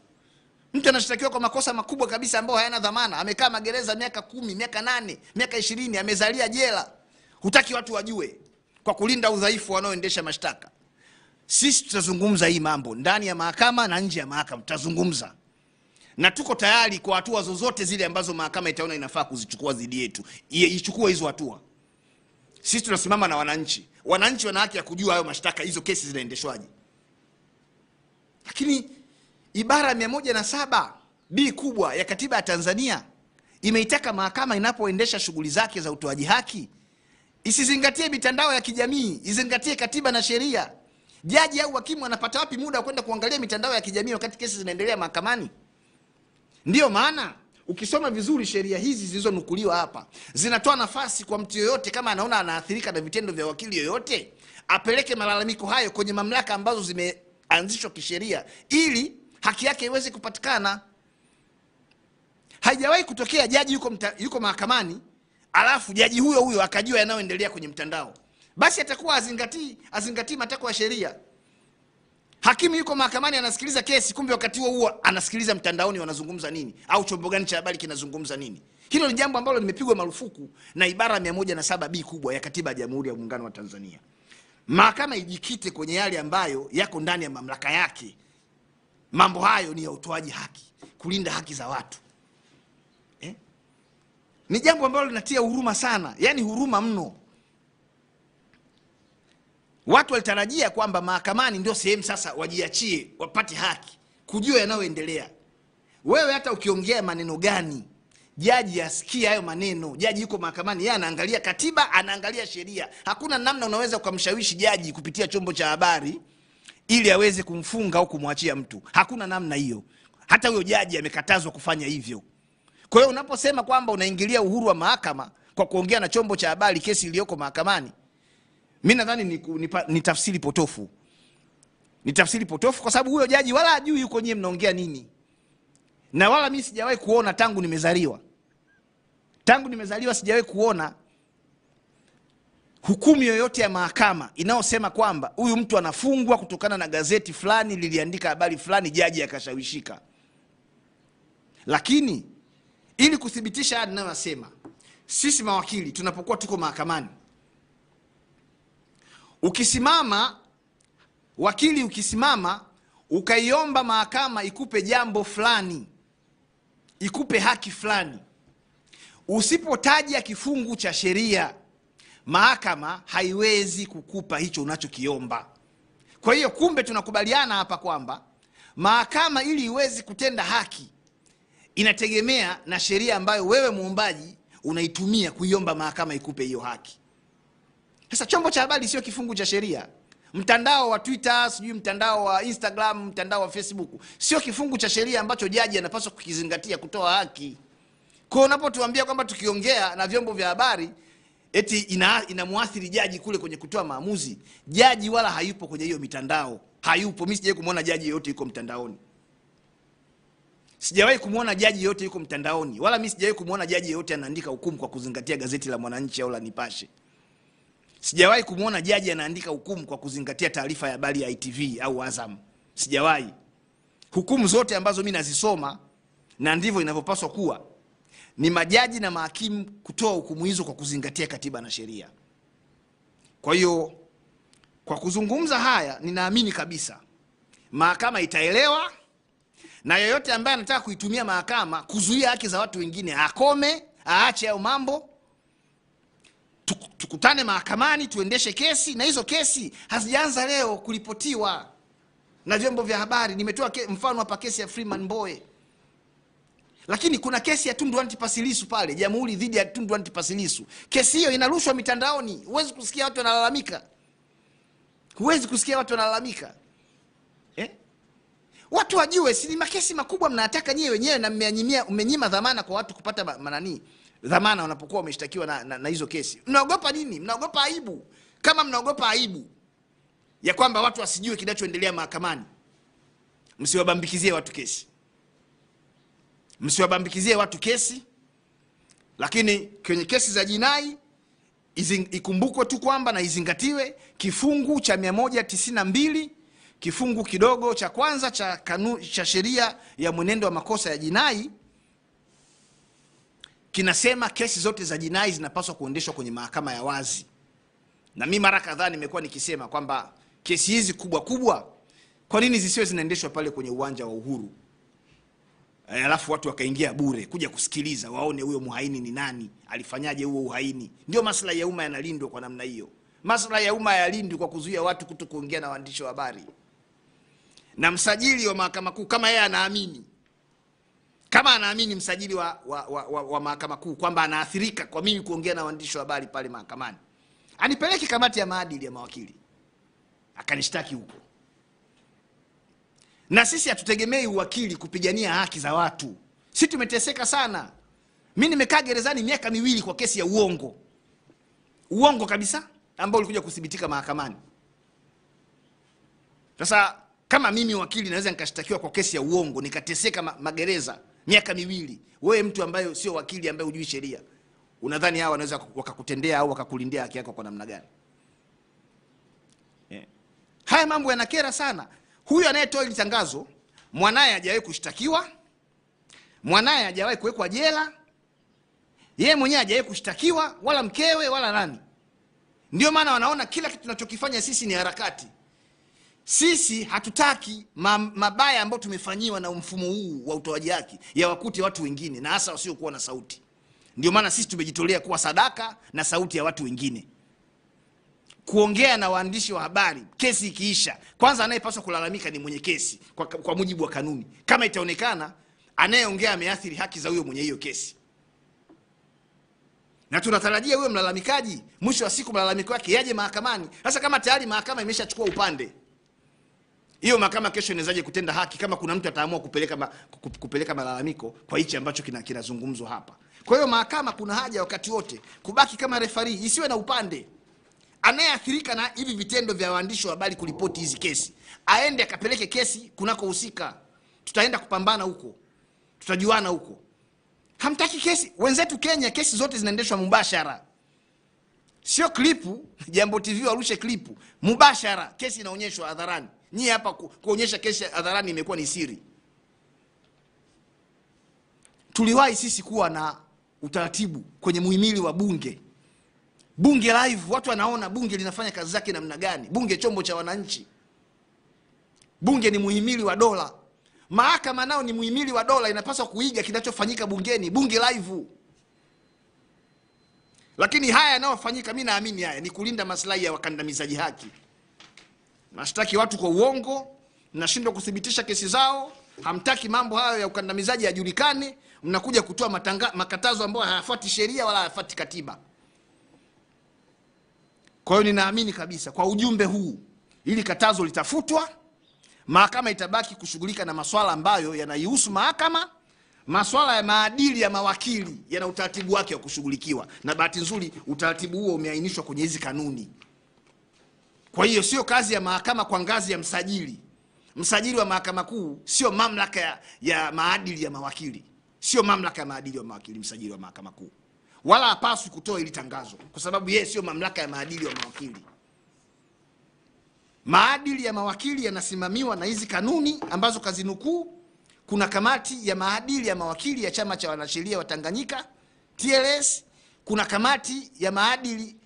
Mtu anashtakiwa kwa makosa makubwa kabisa ambayo hayana dhamana, amekaa magereza miaka 10, miaka 8, miaka 20, amezalia jela. Hutaki watu wajue kwa kulinda udhaifu wanaoendesha mashtaka. Sisi tutazungumza hii mambo ndani ya mahakama na nje ya mahakama, tutazungumza. Na tuko tayari kwa hatua zozote zile ambazo mahakama itaona inafaa kuzichukua dhidi yetu, ichukue hizo hatua. Sisi tunasimama na wananchi. Wananchi wana haki ya kujua hayo mashtaka, hizo kesi zinaendeshwaje. Lakini ibara 107B kubwa ya katiba ya Tanzania imeitaka mahakama inapoendesha shughuli zake za utoaji haki isizingatie mitandao ya kijamii, izingatie katiba na sheria. Jaji au hakimu anapata wapi muda wa kwenda kuangalia mitandao ya kijamii wakati kesi zinaendelea mahakamani? Ndiyo maana ukisoma vizuri sheria hizi zilizonukuliwa hapa, zinatoa nafasi kwa mtu yoyote, kama anaona anaathirika na vitendo vya wakili yoyote, apeleke malalamiko hayo kwenye mamlaka ambazo zimeanzishwa kisheria ili haki yake iweze kupatikana. Haijawahi kutokea jaji yuko mahakamani alafu jaji huyo akajua yanayoendelea kwenye mtandao. Basi atakuwa azingatii matakwa ya sheria. Hakimu yuko mahakamani anasikiliza kesi, kumbe wakati huo anasikiliza mtandaoni wanazungumza nini, au chombo gani cha habari kinazungumza nini. Hilo ni jambo ambalo limepigwa marufuku na ibara 107B kubwa ya katiba ya Jamhuri ya Muungano wa Tanzania. Mahakama ijikite kwenye yale ambayo yako ndani ya mamlaka yake. Mambo hayo ni ya utoaji haki, kulinda haki za watu. Ni jambo ambalo linatia huruma sana, yani huruma mno. Watu walitarajia kwamba mahakamani ndio sehemu sasa wajiachie, wapate haki, kujua yanayoendelea. Wewe hata ukiongea maneno gani, jaji asikie hayo maneno. Jaji yuko mahakamani, yeye anaangalia katiba, anaangalia sheria. Hakuna namna unaweza kumshawishi jaji kupitia chombo cha habari ili aweze kumfunga au kumwachia mtu. Hakuna namna hiyo. Hata huyo jaji amekatazwa kufanya hivyo. Kwa hiyo unaposema kwamba unaingilia uhuru wa mahakama kwa kuongea na chombo cha habari kesi iliyoko mahakamani, mimi nadhani ni tafsiri potofu. Ni tafsiri potofu kwa sababu huyo jaji wala hajui yuko nyewe mnaongea nini. Na wala mimi sijawahi kuona tangu nimezaliwa. Tangu nimezaliwa sijawahi kuona hukumu yoyote ya mahakama inayosema kwamba huyu mtu anafungwa kutokana na gazeti fulani liliandika habari fulani, jaji akashawishika. Lakini ili kuthibitisha haya ninayosema, sisi mawakili tunapokuwa tuko mahakamani, wakili ukisimama ukaiomba mahakama ikupe jambo fulani, ikupe haki fulani, usipotaja kifungu cha sheria, mahakama haiwezi kukupa hicho unachokiomba. Kwa hiyo kumbe tunakubaliana hapa kwamba mahakama ili iwezi kutenda haki inategemea na sheria ambayo wewe muombaji unaitumia kuiomba mahakama ikupe hiyo haki. Sasa chombo cha habari sio kifungu cha sheria. Mtandao wa Twitter, sijui mtandao wa Instagram, mtandao wa Facebook, sio kifungu cha sheria ambacho jaji anapaswa kukizingatia kutoa haki. Kwa unapotuambia kwamba tukiongea na vyombo vya habari eti inamuathiri jaji kule kwenye kutoa maamuzi, jaji wala hayupo kwenye hiyo mitandao. Hayupo. Mimi sijawahi kumuona jaji yote yuko mtandaoni. Sijawahi kumuona jaji yote yuko mtandaoni, wala mimi sijawahi kumuona jaji yote anaandika hukumu kwa kuzingatia gazeti la Mwananchi au la Nipashe. Sijawahi kumuona jaji anaandika hukumu kwa kuzingatia taarifa ya habari ya ITV au Azam. Sijawahi. Hukumu zote ambazo mimi nazisoma, na ndivyo inavyopaswa kuwa, ni majaji na mahakimu kutoa hukumu hizo kwa kuzingatia katiba na sheria. Kwa hiyo kwa kuzungumza haya, ninaamini kabisa mahakama itaelewa, na yoyote ambaye anataka kuitumia mahakama kuzuia haki za watu wengine akome, aache hayo mambo. Tukutane mahakamani, tuendeshe kesi, na hizo kesi hazijaanza leo kuripotiwa na vyombo vya habari. Nimetoa mfano hapa, kesi ya Freeman Mbowe. Lakini kuna kesi ya Tundu Antipas Lissu pale, Jamhuri dhidi ya Tundu Antipas Lissu. Kesi hiyo inarushwa mitandaoni. Huwezi kusikia watu wanalalamika. Huwezi kusikia watu wanalalamika. Watu wajue si makesi makubwa mnataka nyewe wenyewe, na mmenyima dhamana kwa watu kupata dhamana wanapokuwa wameshtakiwa na hizo kesi. Mnaogopa nini? Mnaogopa aibu. Kama mnaogopa aibu ya kwamba watu wasijue kinachoendelea mahakamani, msiwabambikizie watu kesi. Msiwabambikizie watu kesi. Lakini kwenye kesi za jinai ikumbukwe tu kwamba na izingatiwe kifungu cha 192 kifungu kidogo cha kwanza cha sheria ya mwenendo wa makosa ya jinai kinasema kesi zote za jinai zinapaswa kuendeshwa kwenye mahakama ya wazi. Na mimi mara kadhaa nimekuwa nikisema kwamba kesi hizi kubwa kubwa, kwa nini zisiwe zinaendeshwa pale kwenye uwanja wa Uhuru? Alafu watu wakaingia bure kuja kusikiliza, waone huyo muhaini ni nani, alifanyaje huo uhaini. Ndio maslahi ya umma yanalindwa kwa namna hiyo. Maslahi ya umma hayalindwi kwa kuzuia watu kutokuongea na waandishi wa habari. Na msajili wa mahakama kuu kama yeye anaamini, kama anaamini msajili wa mahakama kuu kwamba anaathirika kwa mimi kuongea na waandishi wa habari pale mahakamani, anipeleke kamati ya maadili ya mawakili akanishtaki huko. Na sisi hatutegemei uwakili kupigania haki za watu. Sisi tumeteseka sana. Mimi nimekaa gerezani miaka 2 kwa kesi ya uongo. Uongo kabisa ambao ulikuja kudhibitika mahakamani. Sasa kama mimi wakili naweza nikashtakiwa kwa kesi ya uongo nikateseka magereza miaka 2, wewe mtu ambaye sio wakili, ambaye hujui sheria, unadhani hawa wanaweza wakakutendea au wakakulindia haki yako kwa namna gani? Haya mambo yanakera sana. Huyu anayetoa hili tangazo, mwanae hajawahi kushtakiwa, mwanae hajawahi kuwekwa jela, yeye mwenyewe hajawahi kushtakiwa, wala mkewe wala nani. Ndio maana wanaona kila kitu tunachokifanya sisi ni harakati. Sisi hatutaki mabaya ambayo tumefanyiwa na mfumo huu wa utoaji haki ya wakute watu wengine, na hasa wasiokuwa na sauti. Ndio maana sisi tumejitolea kuwa sadaka na sauti ya watu wengine, kuongea na waandishi wa habari. Kesi ikiisha, kwanza anayepaswa kulalamika ni mwenye kesi kwa mujibu wa kanuni, kama itaonekana anayeongea ameathiri haki za huyo mwenye hiyo kesi. Na tunatarajia huyo mlalamikaji mwisho wa siku malalamiko yake yaje mahakamani. Sasa kama tayari mahakama imeshachukua upande, hiyo mahakama kesho inawezaje kutenda haki kama kuna mtu ataamua kupeleka malalamiko kwa hichi ambacho kinazungumzwa hapa? Kwa hiyo mahakama kuna haja wakati wote kubaki kama referee, isiwe na upande. Anayeathirika na hivi vitendo vya waandishi wa habari kuripoti hizi kesi, aende akapeleke kesi kunakohusika. Tutaenda kupambana huko, tutajuana huko. Hamtaki kesi? Wenzetu Kenya kesi zote zinaendeshwa mubashara, sio klipu. Jambo TV warushe klipu, mubashara kesi inaonyeshwa hadharani. Nyinyi hapa kuonyesha kesi hadharani imekuwa ni siri. Tuliwahi sisi kuwa na utaratibu kwenye muhimili wa bunge. Bunge live, watu wanaona bunge linafanya kazi zake namna gani. Bunge chombo cha wananchi. Bunge ni muhimili wa dola. Mahakama nao ni muhimili wa dola, inapaswa kuiga kinachofanyika bungeni. Bunge live. Lakini haya yanayofanyika, mimi naamini haya ni kulinda maslahi ya wakandamizaji haki. Mashtaki watu kwa uongo, mnashindwa kudhibitisha kesi zao, hamtaki mambo hayo ya ukandamizaji yajulikane, mnakuja kutoa makatazo ambayo hayafuati sheria wala hayafuati katiba. Kwa hiyo ninaamini kabisa kwa ujumbe huu, ili katazo litafutwa, mahakama itabaki kushughulika na masuala ambayo yanaihusu mahakama. Masuala ya maadili ya mawakili yana utaratibu wake wa kushughulikiwa, na bahati nzuri utaratibu huo umeainishwa kwenye hizi kanuni. Kwa hiyo sio kazi ya mahakama kwa ngazi ya msajili. Msajili wa mahakama kuu sio mamlaka ya maadili ya mawakili. Sio mamlaka ya maadili ya mawakili msajili wa mahakama kuu. Wala hapaswi kutoa hili tangazo kwa sababu yeye sio mamlaka ya maadili ya mawakili. Maadili ya mawakili yanasimamiwa na hizi kanuni ambazo kazinukuu. Kuna kamati ya maadili ya mawakili ya Chama cha Wanasheria wa Tanganyika TLS, kuna kamati ya maadili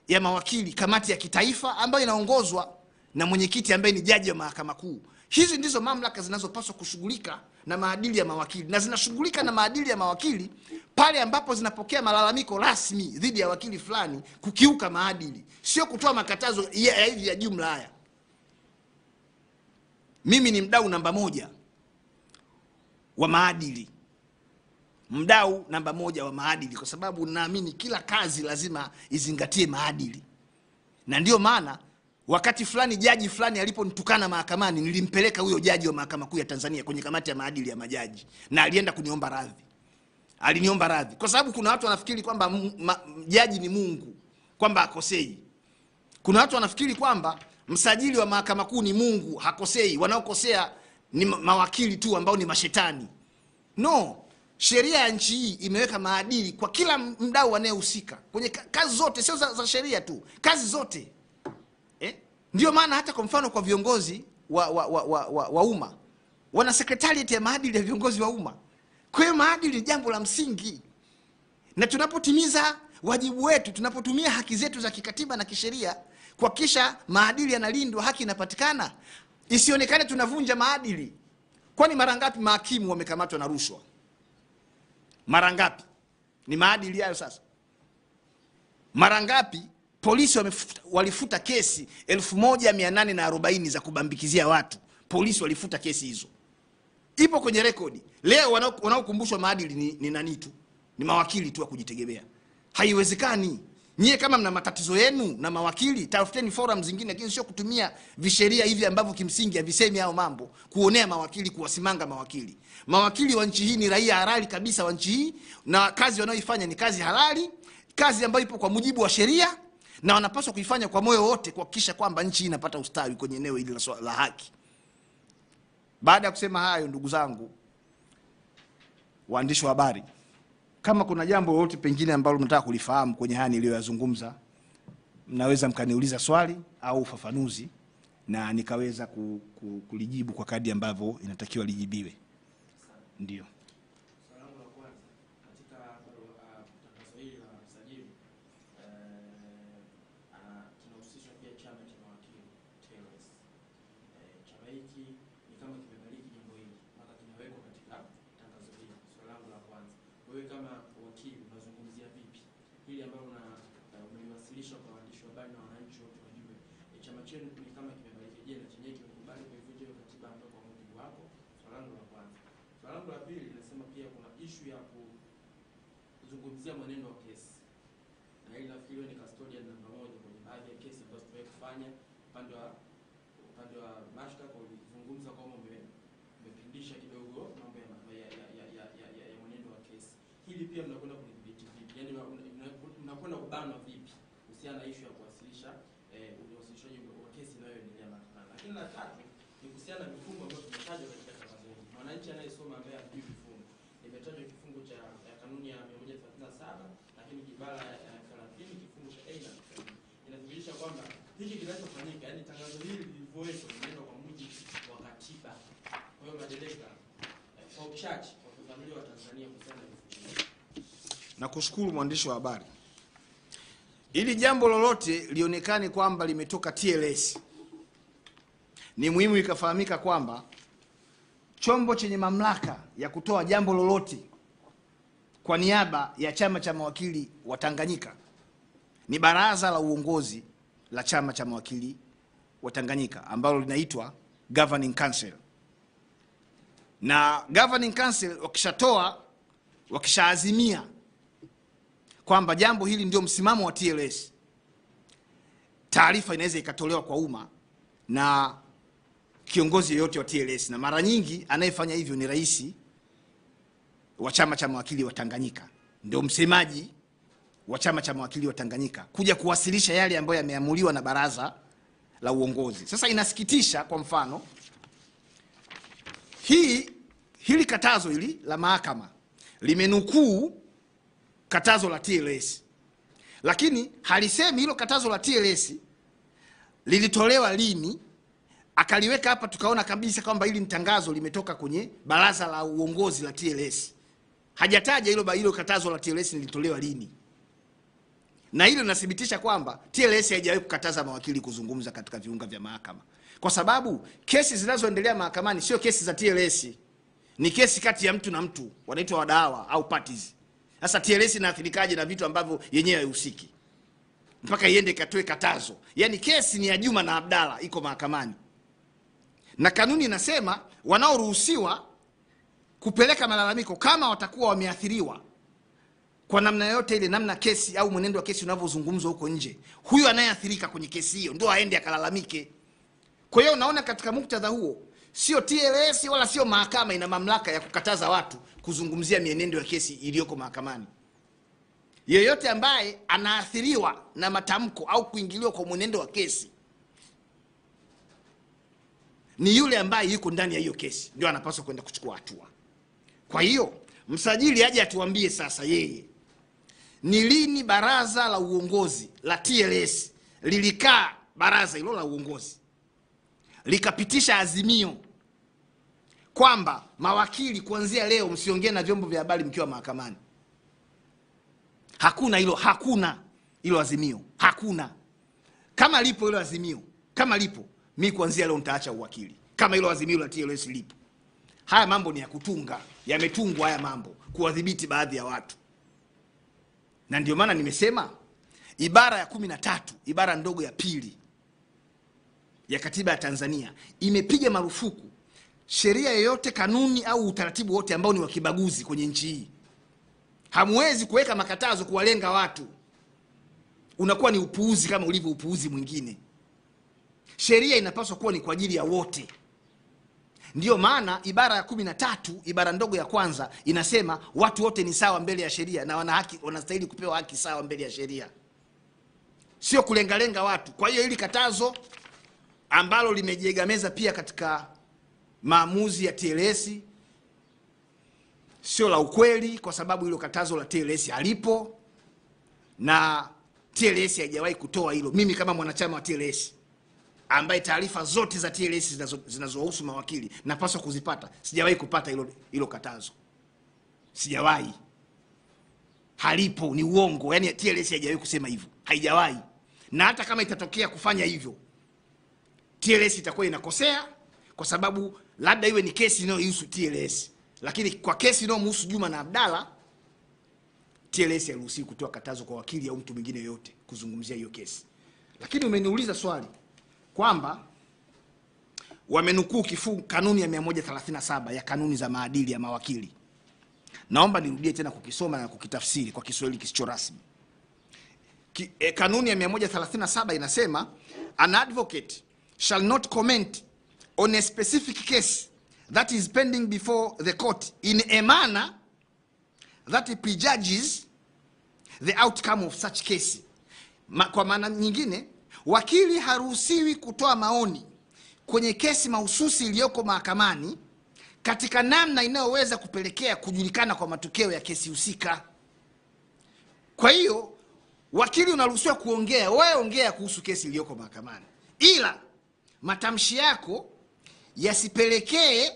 ya mawakili, kamati ya kitaifa ambayo inaongozwa na mwenyekiti ambaye ni jaji wa mahakama kuu. Hizi ndizo mamlaka zinazopaswa kushughulika na maadili ya mawakili, na zinashughulika na maadili ya mawakili pale ambapo zinapokea malalamiko rasmi dhidi ya wakili fulani kukiuka maadili, sio kutoa makatazo hivi ya jumla haya. Mimi ni mdau namba 1 wa maadili. Mdau namba 1 wa maadili kwa sababu naamini kila kazi lazima izingatie maadili. Na ndio maana wakati fulani jaji fulani aliponitukana mahakamani, nilimpeleka huyo jaji wa mahakama kuu ya Tanzania kwenye kamati ya maadili ya majaji, na alienda kuniomba radhi. Aliniomba radhi kwa sababu kuna watu wanafikiri kwamba jaji ni Mungu, kwamba hakosei. Kuna watu wanafikiri kwamba msajili wa mahakama kuu ni Mungu, hakosei. Wanaokosea ni mawakili tu ambao ni mashetani. No, sheria ya nchi hii imeweka maadili kwa kila mdau anayehusika kwenye kazi zote, sio za sheria tu, kazi zote. Ndio maana hata kwa mfano kwa viongozi wa umma wana secretariat ya maadili ya viongozi wa umma. Kwa hiyo maadili ni jambo la msingi, na tunapotimiza wajibu wetu, tunapotumia haki zetu za kikatiba na kisheria kuhakikisha maadili yanalindwa, haki inapatikana, isionekane tunavunja maadili. Kwani mara ngapi mahakimu wamekamatwa na rushwa? Mara ngapi? Ni maadili hayo sasa? Mara ngapi polisi walifuta kesi 1840 za kubambikizia watu? Polisi walifuta kesi hizo, ipo kwenye rekodi. Leo wanaokumbushwa maadili ni nani tu? Ni mawakili tu wa kujitegemea. Haiwezekani. Nyie kama mna matatizo yenu na mawakili, tafuteni forum zingine, lakini sio kutumia visheria hivi ambavyo kimsingi havisemi hao mambo, kuonea mawakili, kuwasimanga mawakili. Mawakili wa nchi hii ni raia halali kabisa wa nchi hii, na kazi wanayoifanya ni kazi halali, kazi ambayo ipo kwa mujibu wa sheria, na wanapaswa kuifanya kwa moyo wote kuhakikisha kwamba nchi hii inapata ustawi kwenye eneo hili la haki. Baada ya kusema hayo, ndugu zangu waandishi wa habari, kama kuna jambo lolote pengine ambalo mnataka kulifahamu kwenye haya niliyoyazungumza, mnaweza mkaniuliza swali au ufafanuzi na nikaweza kulijibu kwa kadri ambavyo inatakiwa lijibiwe. Ndio. Swali la kwanza, katika tangazo hili la msajili tunahusisha pia chama cha mawakili TLS. Chama hiki ni kama kimebariki jambo hili mpaka kinawekwa katika tangazo hili. Swali langu la kwanza, wewe kama wakili unazungumzia vipi hili ambalo umeliwasilisha kwa waandishi wa habari na wananchi wote wajue chama chenu ni kama kimebariki? Je, na chenyewe kimekubali kuivunja hiyo katiba ambayo kwa mujibu wako? Swali langu la kwanza. Swali langu la pili, nasema pia kuna issue ya kuzungumzia mwenendo wa kesi, na hili nafikiri ni custodian namba 1 kwenye baadhi ya kesi ambazo tumewahi kufanya. Upande wa mashtaka ulizungumza kwamba umepindisha kidogo mambo ya mwenendo wa kesi. Hili pia mnakwenda kudhibiti vipi? Yaani mnakwenda kubanwa vipi kuhusiana na issue ya kuwasilisha uwasilishaji wa kesi inayoendelea mahakamani? Lakini la tatu ni kuhusiana na vifungu ambavyo vimetajwa katika tangazo hili. Mwananchi anayesoma ambaye hajui vifungu, imetajwa kifungu cha kanuni ya 137, lakini kibara ya 30 kifungu cha A na B. Inathibitisha kwamba hiki kinachofanyika, yani tangazo hili lilivyowekwa linaenda kwa mujibu wa katiba. Kwa hiyo madereka kwa uchache kwa familia wa Tanzania kuhusiana na vifungu. Nakushukuru mwandishi wa habari. Ili jambo lolote lionekane kwamba limetoka TLS, ni muhimu ikafahamika kwamba chombo chenye mamlaka ya kutoa jambo lolote kwa niaba ya Chama cha Mawakili wa Tanganyika ni Baraza la Uongozi la Chama cha Mawakili wa Tanganyika, ambalo linaitwa Governing Council. Na Governing Council wakishaazimia kwamba jambo hili ndio msimamo wa TLS, taarifa inaweza ikatolewa kwa umma na kiongozi yoyote wa TLS, na mara nyingi anayefanya hivyo ni rais wa chama cha mawakili wa Tanganyika, ndio msemaji wa chama cha mawakili wa Tanganyika, kuja kuwasilisha yale ambayo yameamuliwa na baraza la uongozi. Sasa inasikitisha, kwa mfano hili katazo hili la mahakama limenukuu katazo la TLS, lakini halisemi hilo katazo la TLS lilitolewa lini, akaliweka hapa tukaona kabisa kwamba hili tangazo limetoka kwenye baraza la uongozi la TLS. Hajataja hilo katazo la TLS lilitolewa lini. Na hilo linathibitisha kwamba TLS haijawahi kukataza mawakili kuzungumza katika viunga vya mahakama, kwa sababu kesi zinazoendelea mahakamani sio kesi za TLS, ni kesi kati ya mtu na mtu, wanaitwa wadawa au parties. Sasa TLS inaathirikaje na vitu ambavyo yenyewe haihusiki mpaka iende katoe katazo? Yaani kesi ni ya Juma na Abdalla, iko mahakamani, na kanuni inasema wanaoruhusiwa kupeleka malalamiko kama watakuwa wameathiriwa kwa namna yote ile, namna kesi au mwenendo wa kesi unavyozungumzwa huko nje, huyo anayeathirika kwenye kesi hiyo ndio aende akalalamike. Kwa hiyo unaona, katika muktadha huo sio TLS wala sio mahakama ina mamlaka ya kukataza watu kuzungumzia mienendo ya kesi iliyoko mahakamani. Yeyote ambaye anaathiriwa na matamko au kuingiliwa kwa mwenendo wa kesi ni yule ambaye yuko ndani ya hiyo kesi, ndio anapaswa kwenda kuchukua hatua. Kwa hiyo msajili aje atuambie sasa yeye ni lini baraza la uongozi la TLS lilikaa, baraza hilo la uongozi likapitisha azimio kwamba mawakili kuanzia leo msiongee na vyombo vya habari mkiwa mahakamani. Hakuna hilo azimio, hakuna. Kama lipo hilo azimio, kama lipo, mimi kuanzia leo nitaacha uwakili. Kama hilo azimio la TLS lipo, haya mambo ni ya kutunga, yametungwa haya mambo kuwadhibiti baadhi ya watu. Na ndio maana nimesema ibara ya 13 ibara ndogo ya pili ya katiba ya Tanzania imepiga marufuku sheria yoyote, kanuni au utaratibu wote ambao ni wa kibaguzi kwenye nchi hii. Hamwezi kuweka makatazo kuwalenga watu, unakuwa ni upuuzi kama ulivyo upuuzi mwingine. Sheria inapaswa kuwa ni kwa ajili ya wote. Ndio maana ibara ya 13 ibara ndogo ya kwanza inasema watu wote ni sawa mbele ya sheria na wana haki, wanastahili kupewa haki sawa mbele ya sheria, sio kulengalenga watu. Kwa hiyo hili katazo ambalo limejiegameza pia katika maamuzi ya TLS sio la ukweli, kwa sababu hilo katazo la TLS halipo na TLS haijawahi kutoa hilo. Mimi kama mwanachama wa TLS ambaye taarifa zote za TLS zinazohusu mawakili napaswa kuzipata, sijawahi kupata hilo katazo. Sijawahi. Halipo, ni uongo. Yaani TLS haijawahi kusema hivyo, haijawahi. Na hata kama itatokea kufanya hivyo, TLS itakuwa inakosea, kwa sababu labda iwe ni kesi inayohusu TLS, lakini kwa kesi inayomhusu Juma na Abdalla, TLS hairuhusiwi kutoa katazo kwa wakili au mtu mwingine yote kuzungumzia hiyo kesi. Lakini umeniuliza swali kwamba wamenukuu kanuni ya 137 ya kanuni za maadili ya mawakili. Naomba nirudie tena kukisoma na kukitafsiri kwa Kiswahili kisicho rasmi. Kanuni ya 137 inasema, an advocate shall not comment on a specific case that is pending before the court in a manner that prejudges the outcome of such case. Kwa maana nyingine, wakili haruhusiwi kutoa maoni kwenye kesi mahususi iliyoko mahakamani katika namna inayoweza kupelekea kujulikana kwa matokeo ya kesi husika. Kwa hiyo wakili unaruhusiwa kuongea, wewe ongea kuhusu kesi iliyoko mahakamani, ila matamshi yako yasipelekee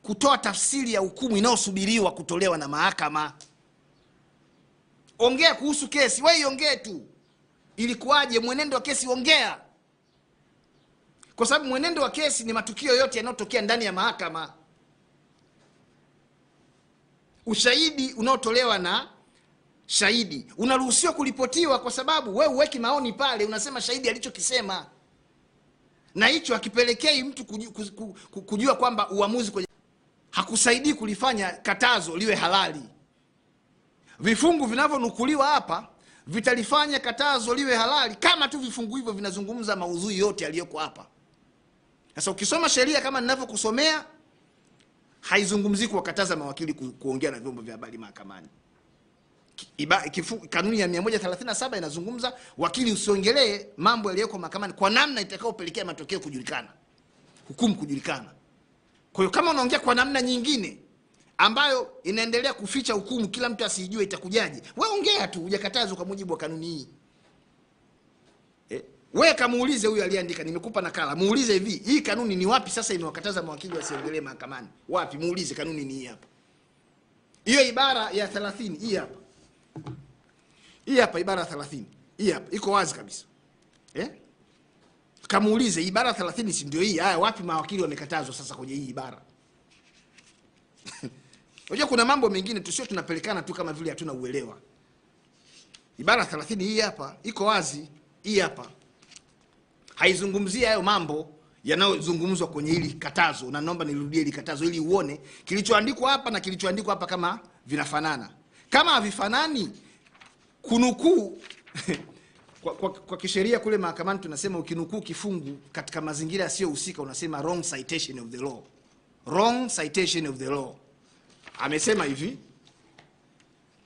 kutoa tafsiri ya hukumu inayosubiriwa kutolewa na mahakama. Ongea kuhusu kesi, wewe iongee tu. Ilikuwaje, mwenendo wa kesi ongea. Kwa sababu mwenendo wa kesi ni matukio yote yanayotokea ndani ya mahakama. Ushahidi unaotolewa na shahidi unaruhusiwa kuripotiwa, kwa sababu wewe uweki maoni pale, unasema shahidi alichokisema. Na hicho hakipelekei mtu kujua kwamba uamuzi kwenye hakusaidii kulifanya katazo liwe halali. Vifungu vinavyonukuliwa hapa vitalifanya katazo liwe halali kama tu vifungu hivyo vinazungumza maudhui yote yaliyoko hapa. Sasa ukisoma sheria kama ninavyokusomea, haizungumzi kuwakataza mawakili kuongea na vyombo vya habari mahakamani. Kanuni ya 137 inazungumza wakili usiongelee mambo yaliyoko mahakamani kwa namna itakayopelekea matokeo kujulikana, hukumu kujulikana. Kwa hiyo kama unaongea kwa namna nyingine ambayo inaendelea kuficha hukumu, kila mtu asijue itakujaje, wewe ongea tu, hujakatazwa kwa mujibu wa kanuni hii. Wewe kamuulize huyu aliandika, nimekupa nakala, muulize hivi, hii kanuni ni wapi sasa imewakataza mawakili wasiongelee mahakamani? Wapi? Muulize, kanuni ni hii hapa. Hiyo ibara ya 30 hii hapa. Hii hapa ibara ya 30. Hii hapa iko wazi kabisa. Kamuulize ibara ya 30 si ndio hii? Haya, wapi mawakili wamekatazwa sasa kwenye hii ibara? Unajua kuna mambo mengine tusio tunapelekana tu kama vile hatuna uelewa. Ibara 30 hii hapa iko wazi, hii hapa. Haizungumzia hayo mambo yanayozungumzwa kwenye hili katazo, na naomba nirudie hili katazo ili uone kilichoandikwa hapa na kilichoandikwa hapa kama vinafanana. Kama havifanani, kunukuu kwa kisheria kule mahakamani tunasema ukinukuu kifungu katika mazingira yasiyohusika unasema wrong citation of the law. Wrong citation of the law. Amesema hivi,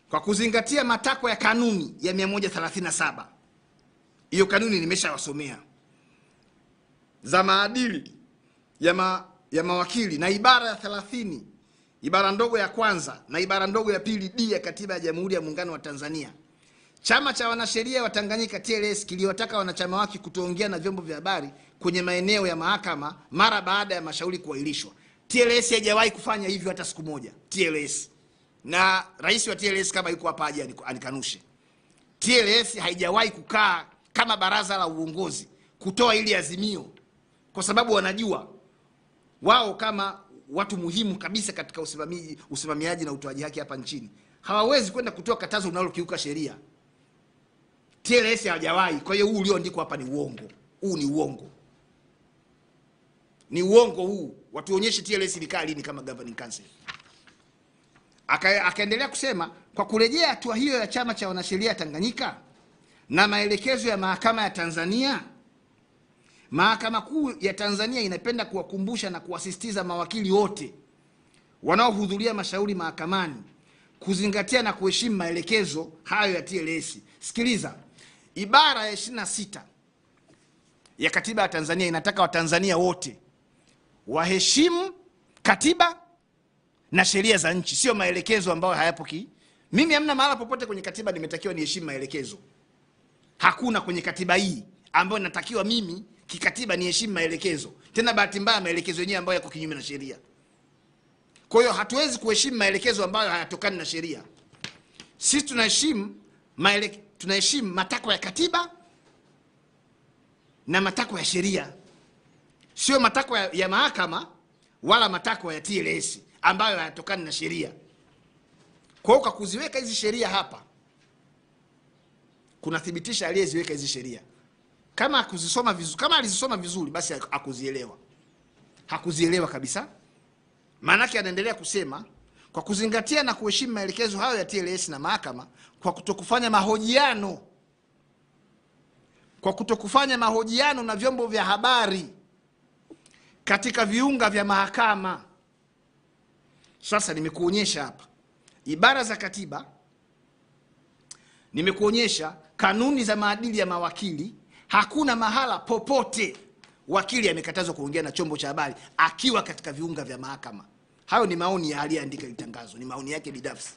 kwa kuzingatia matakwa ya kanuni ya 137. Hiyo kanuni nimeshawasomea, za maadili ya mawakili, na ibara ya 30 ibara ndogo ya kwanza na ibara ndogo ya pili D ya Katiba ya Jamhuri ya Muungano wa Tanzania, Chama cha Wanasheria wa Tanganyika TLS kiliwataka wanachama wake kutoongea na vyombo vya habari kwenye maeneo ya mahakama mara baada ya mashauri kuahirishwa. TLS haijawahi kufanya hivyo hata siku moja. TLS, na rais wa TLS kama yuko hapa aje anikanushe. TLS haijawahi kukaa kama baraza la uongozi kutoa ili azimio, kwa sababu wanajua wao kama watu muhimu kabisa katika usimamiaji na utoaji haki hapa nchini hawawezi kwenda kutoa katazo unalokiuka sheria. TLS hawajawahi. Kwa hiyo huu ulioandikwa hapa ni uongo. Huu ni uongo. Ni uongo huu. Watuonyeshe TLS ilikaa lini kama governing council. Akaendelea kusema, kwa kurejea hatua hiyo ya Chama cha Wanasheria Tanganyika na maelekezo ya Mahakama ya Tanzania, Mahakama Kuu ya Tanzania inapenda kuwakumbusha na kuwasisitiza mawakili wote wanaohudhuria mashauri mahakamani kuzingatia na kuheshimu maelekezo hayo ya TLS. Sikiliza, ibara ya 26 ya Katiba ya Tanzania inataka Watanzania wote waheshimu katiba na sheria za nchi, sio maelekezo ambayo hayapo mimi hamna mahala popote kwenye katiba nimetakiwa niheshimu maelekezo. Hakuna kwenye katiba hii ambayo natakiwa mimi kikatiba niheshimu maelekezo. Tena bahati mbaya maelekezo yenyewe ambayo yako kinyume na sheria. Kwa hiyo hatuwezi kuheshimu maelekezo ambayo hayatokani na sheria. Sisi tunaheshimu matakwa ya katiba na matakwa ya sheria, sio matakwa ya mahakama wala matakwa ya TLS ambayo hayatokani na sheria. Kwa hiyo kuziweka hizi sheria hapa kunathibitisha aliyeziweka hizi sheria kama akuzisoma vizuri, kama alizisoma vizuri basi akuzielewa. Hakuzielewa kabisa. Maana yake anaendelea kusema, kwa kuzingatia na kuheshimu maelekezo hayo ya TLS na mahakama, kwa kutokufanya mahojiano na vyombo vya habari katika viunga vya mahakama. Sasa nimekuonyesha hapa ibara za katiba, nimekuonyesha kanuni za maadili ya mawakili. Hakuna mahala popote wakili amekatazwa kuongea na chombo cha habari akiwa katika viunga vya mahakama. Hayo ni maoni ya aliyeandika ile tangazo, ni maoni yake binafsi.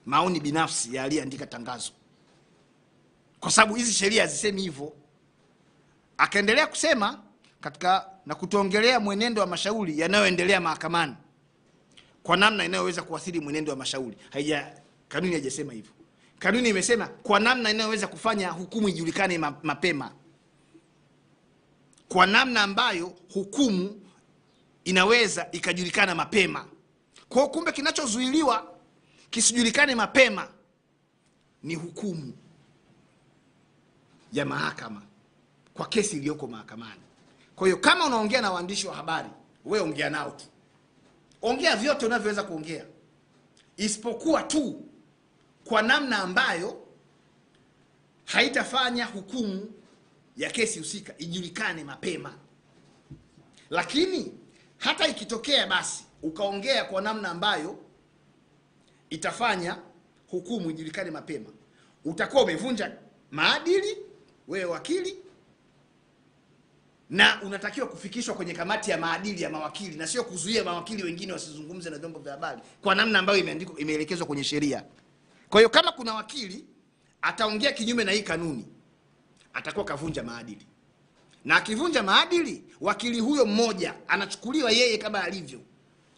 Maoni binafsi ya aliyeandika tangazo. Kwa sababu hizi sheria hazisemi hivyo. Akaendelea kusema na kutongelea mwenendo wa mashauri yanayoendelea mahakamani kwa namna inayoweza kuathiri mwenendo wa mashauri. Kanuni haijasema hivyo. Kanuni imesema kwa namna inayoweza kufanya hukumu ijulikane mapema. Kwa namna ambayo hukumu inaweza ikajulikana mapema. Kwa kumbe kinachozuiliwa kisijulikane mapema ni hukumu ya mahakama kwa kesi iliyoko mahakamani. Kwa hiyo kama unaongea na waandishi wa habari, wewe ongea nao tu. Ongea vyote unavyoweza kuongea, isipokuwa tu kwa namna ambayo haitafanya hukumu ya kesi husika ijulikane mapema. Lakini hata ikitokea basi ukaongea kwa namna ambayo itafanya hukumu ijulikane mapema, utakuwa umevunja maadili wewe wakili, na unatakiwa kufikishwa kwenye kamati ya maadili ya mawakili, na sio kuzuia mawakili wengine wasizungumze na vyombo vya habari kwa namna ambayo imeandikwa, imeelekezwa kwenye sheria. Kwa hiyo kama kuna wakili ataongea kinyume na hii kanuni, atakuwa kavunja maadili, na akivunja maadili, wakili huyo mmoja anachukuliwa yeye kama alivyo,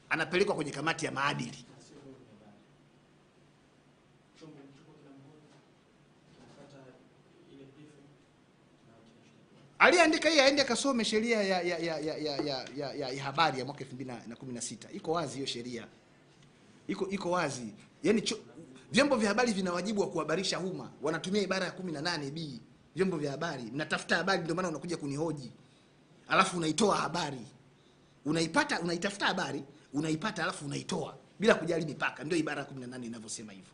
anapelekwa kwenye kamati ya maadili. Aliandika hii aende akasome sheria ya habari ya mwaka 2016. Iko wazi hiyo sheria. Iko wazi. Yaani vyombo vya habari vina wajibu wa kuhabarisha umma. Wanatumia ibara ya 18B. Vyombo vya habari, mnatafuta habari, ndio maana unakuja kunihoji. Alafu unaitoa habari. Unaitafuta habari, unaipata alafu unaitoa bila kujali mipaka. Ndio ibara ya 18 inavyosema hivyo.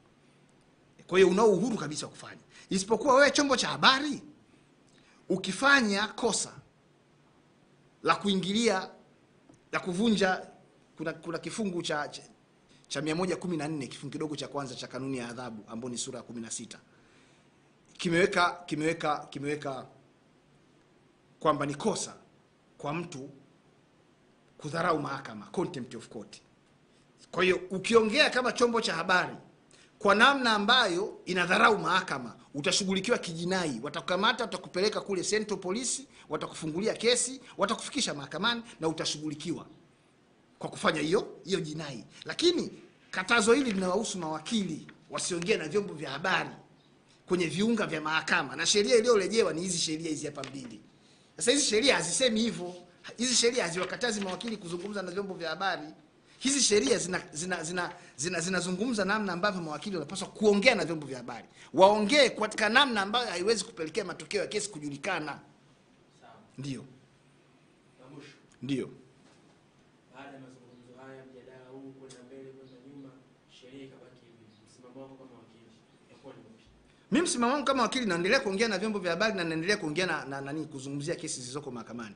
Kwa hiyo unao uhuru kabisa kufanya. Isipokuwa wewe chombo cha habari ukifanya kosa la kuingilia, la kuvunja, kuna kifungu cha 114 kifungu kidogo cha kwanza cha kanuni ya adhabu ambayo ni sura ya 16. Kimeweka kwamba ni kosa kwa mtu kudharau mahakama, contempt of court. Kwa hiyo ukiongea kama chombo cha habari kwa namna ambayo inadharau mahakama, utashughulikiwa kijinai. Watakukamata, watakupeleka kule Central Police, watakufungulia kesi, watakufikisha mahakamani na utashughulikiwa kwa kufanya hiyo jinai. Lakini katazo hili linawahusu mawakili wasiongee na vyombo vya habari kwenye viunga vya mahakama, na sheria iliyorejewa ni hizi sheria hizi hapa mbili. Sasa hizi sheria hazisemi hivyo. Hizi sheria haziwakatazi mawakili kuzungumza na vyombo vya habari. Hizi sheria zinazungumza namna ambavyo mawakili wanapaswa kuongea na vyombo vya habari. Waongee katika namna ambayo haiwezi kupelekea matokeo ya kesi kujulikana. Sawa. Ndio. Mwisho. Ndio. Baada ya mazungumzo haya, mjadala huu kwenda mbele kwenda nyuma, sheria ikabaki hivi. Msimamo wako kama wakili yakuwa ni upi? Mimi msimamo wangu kama wakili, naendelea kuongea na vyombo vya habari na naendelea kuongea na kuzungumzia kesi zilizoko mahakamani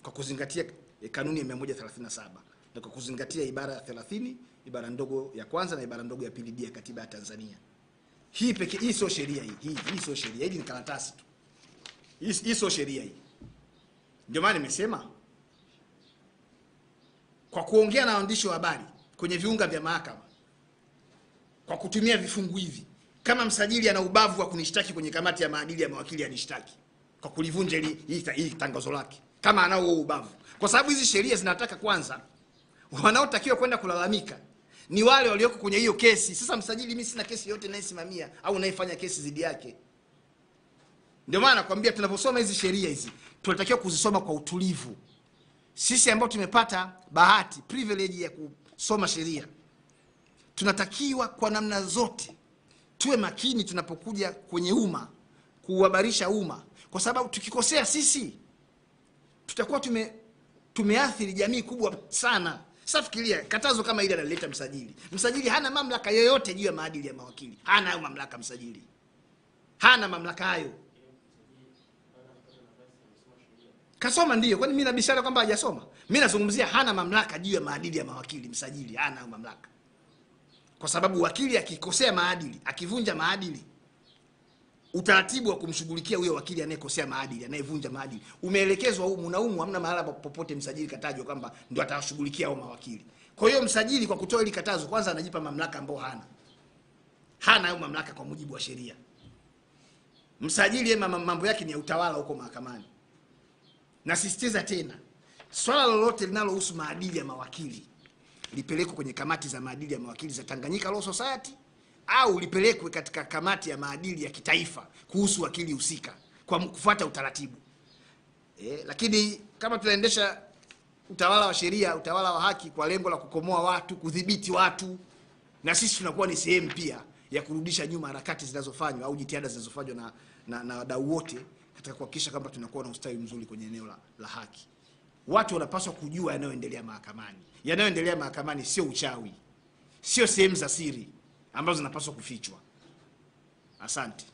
kwa kuzingatia kanuni ya 137. Na kwa kuzingatia ibara ya 30, ibara ndogo ya kwanza na ibara ndogo ya pili ya katiba ya Tanzania. Hii sio sheria hii. Hii sio sheria. Hii ni karatasi tu. Hii sio sheria hii. Ndio maana nimesema kwa kuongea na waandishi wa habari kwenye viunga vya mahakama kwa kutumia vifungu hivi, kama msajili ana ubavu wa kunishtaki kwenye kamati ya maadili ya mawakili, anishtaki kwa kulivunja hii tangazo lake, kama anao huo ubavu. Kwa sababu hizi sheria zinataka kwanza wanaotakiwa kwenda kulalamika ni wale walioko kwenye hiyo kesi. Sasa msajili, mimi sina kesi yote naisimamia au naifanya kesi dhidi yake. Ndio maana nakwambia tunaposoma hizi sheria hizi tunatakiwa kuzisoma kwa utulivu. Sisi ambao tumepata bahati, privilege ya kusoma sheria, tunatakiwa kwa namna zote tuwe makini tunapokuja kwenye umma, kuhabarisha umma, kwa sababu tukikosea sisi tutakuwa tumeathiri jamii kubwa sana. Sasa fikiria, katazo kama hili analeta msajili. Msajili hana mamlaka yoyote juu ya maadili ya mawakili. Hana hayo mamlaka msajili. Hana mamlaka hayo. Kasoma ndio, kwani mimi nabishana kwamba hajasoma? Mimi nazungumzia hana mamlaka juu ya maadili ya mawakili. Msajili hana hayo mamlaka. Kwa sababu wakili akikosea maadili, akivunja maadili, utaratibu wa kumshughulikia huyo wakili anayekosea maadili, anayevunja maadili umeelekezwa humu na humu. Hamna mahala popote msajili katajwa kwamba ndio atashughulikia hao mawakili. Kwa hiyo msajili kwa kutoa ile katazo kwanza anajipa mamlaka ambayo hana hayo mamlaka kwa mujibu wa sheria. Msajili yeye mambo yake ni ya utawala huko mahakamani. Nasisitiza tena, swala lolote linalohusu maadili ya mawakili lipelekwe kwenye kamati za maadili ya mawakili za Tanganyika Law Society, au lipelekwe katika kamati ya maadili ya kitaifa kuhusu wakili husika kwa kufuata utaratibu. Lakini kama tunaendesha utawala wa sheria, utawala wa haki kwa lengo la kukomoa watu, kudhibiti watu, na sisi tunakuwa ni sehemu pia ya kurudisha nyuma harakati zinazofanywa au jitihada zinazofanywa na wadau wote katika kuhakikisha kwamba tunakuwa na ustawi mzuri kwenye eneo la haki. Watu wanapaswa kujua yanayoendelea mahakamani. Yanayoendelea mahakamani sio uchawi, sio sehemu za siri ambazo zinapaswa kufichwa. Asante.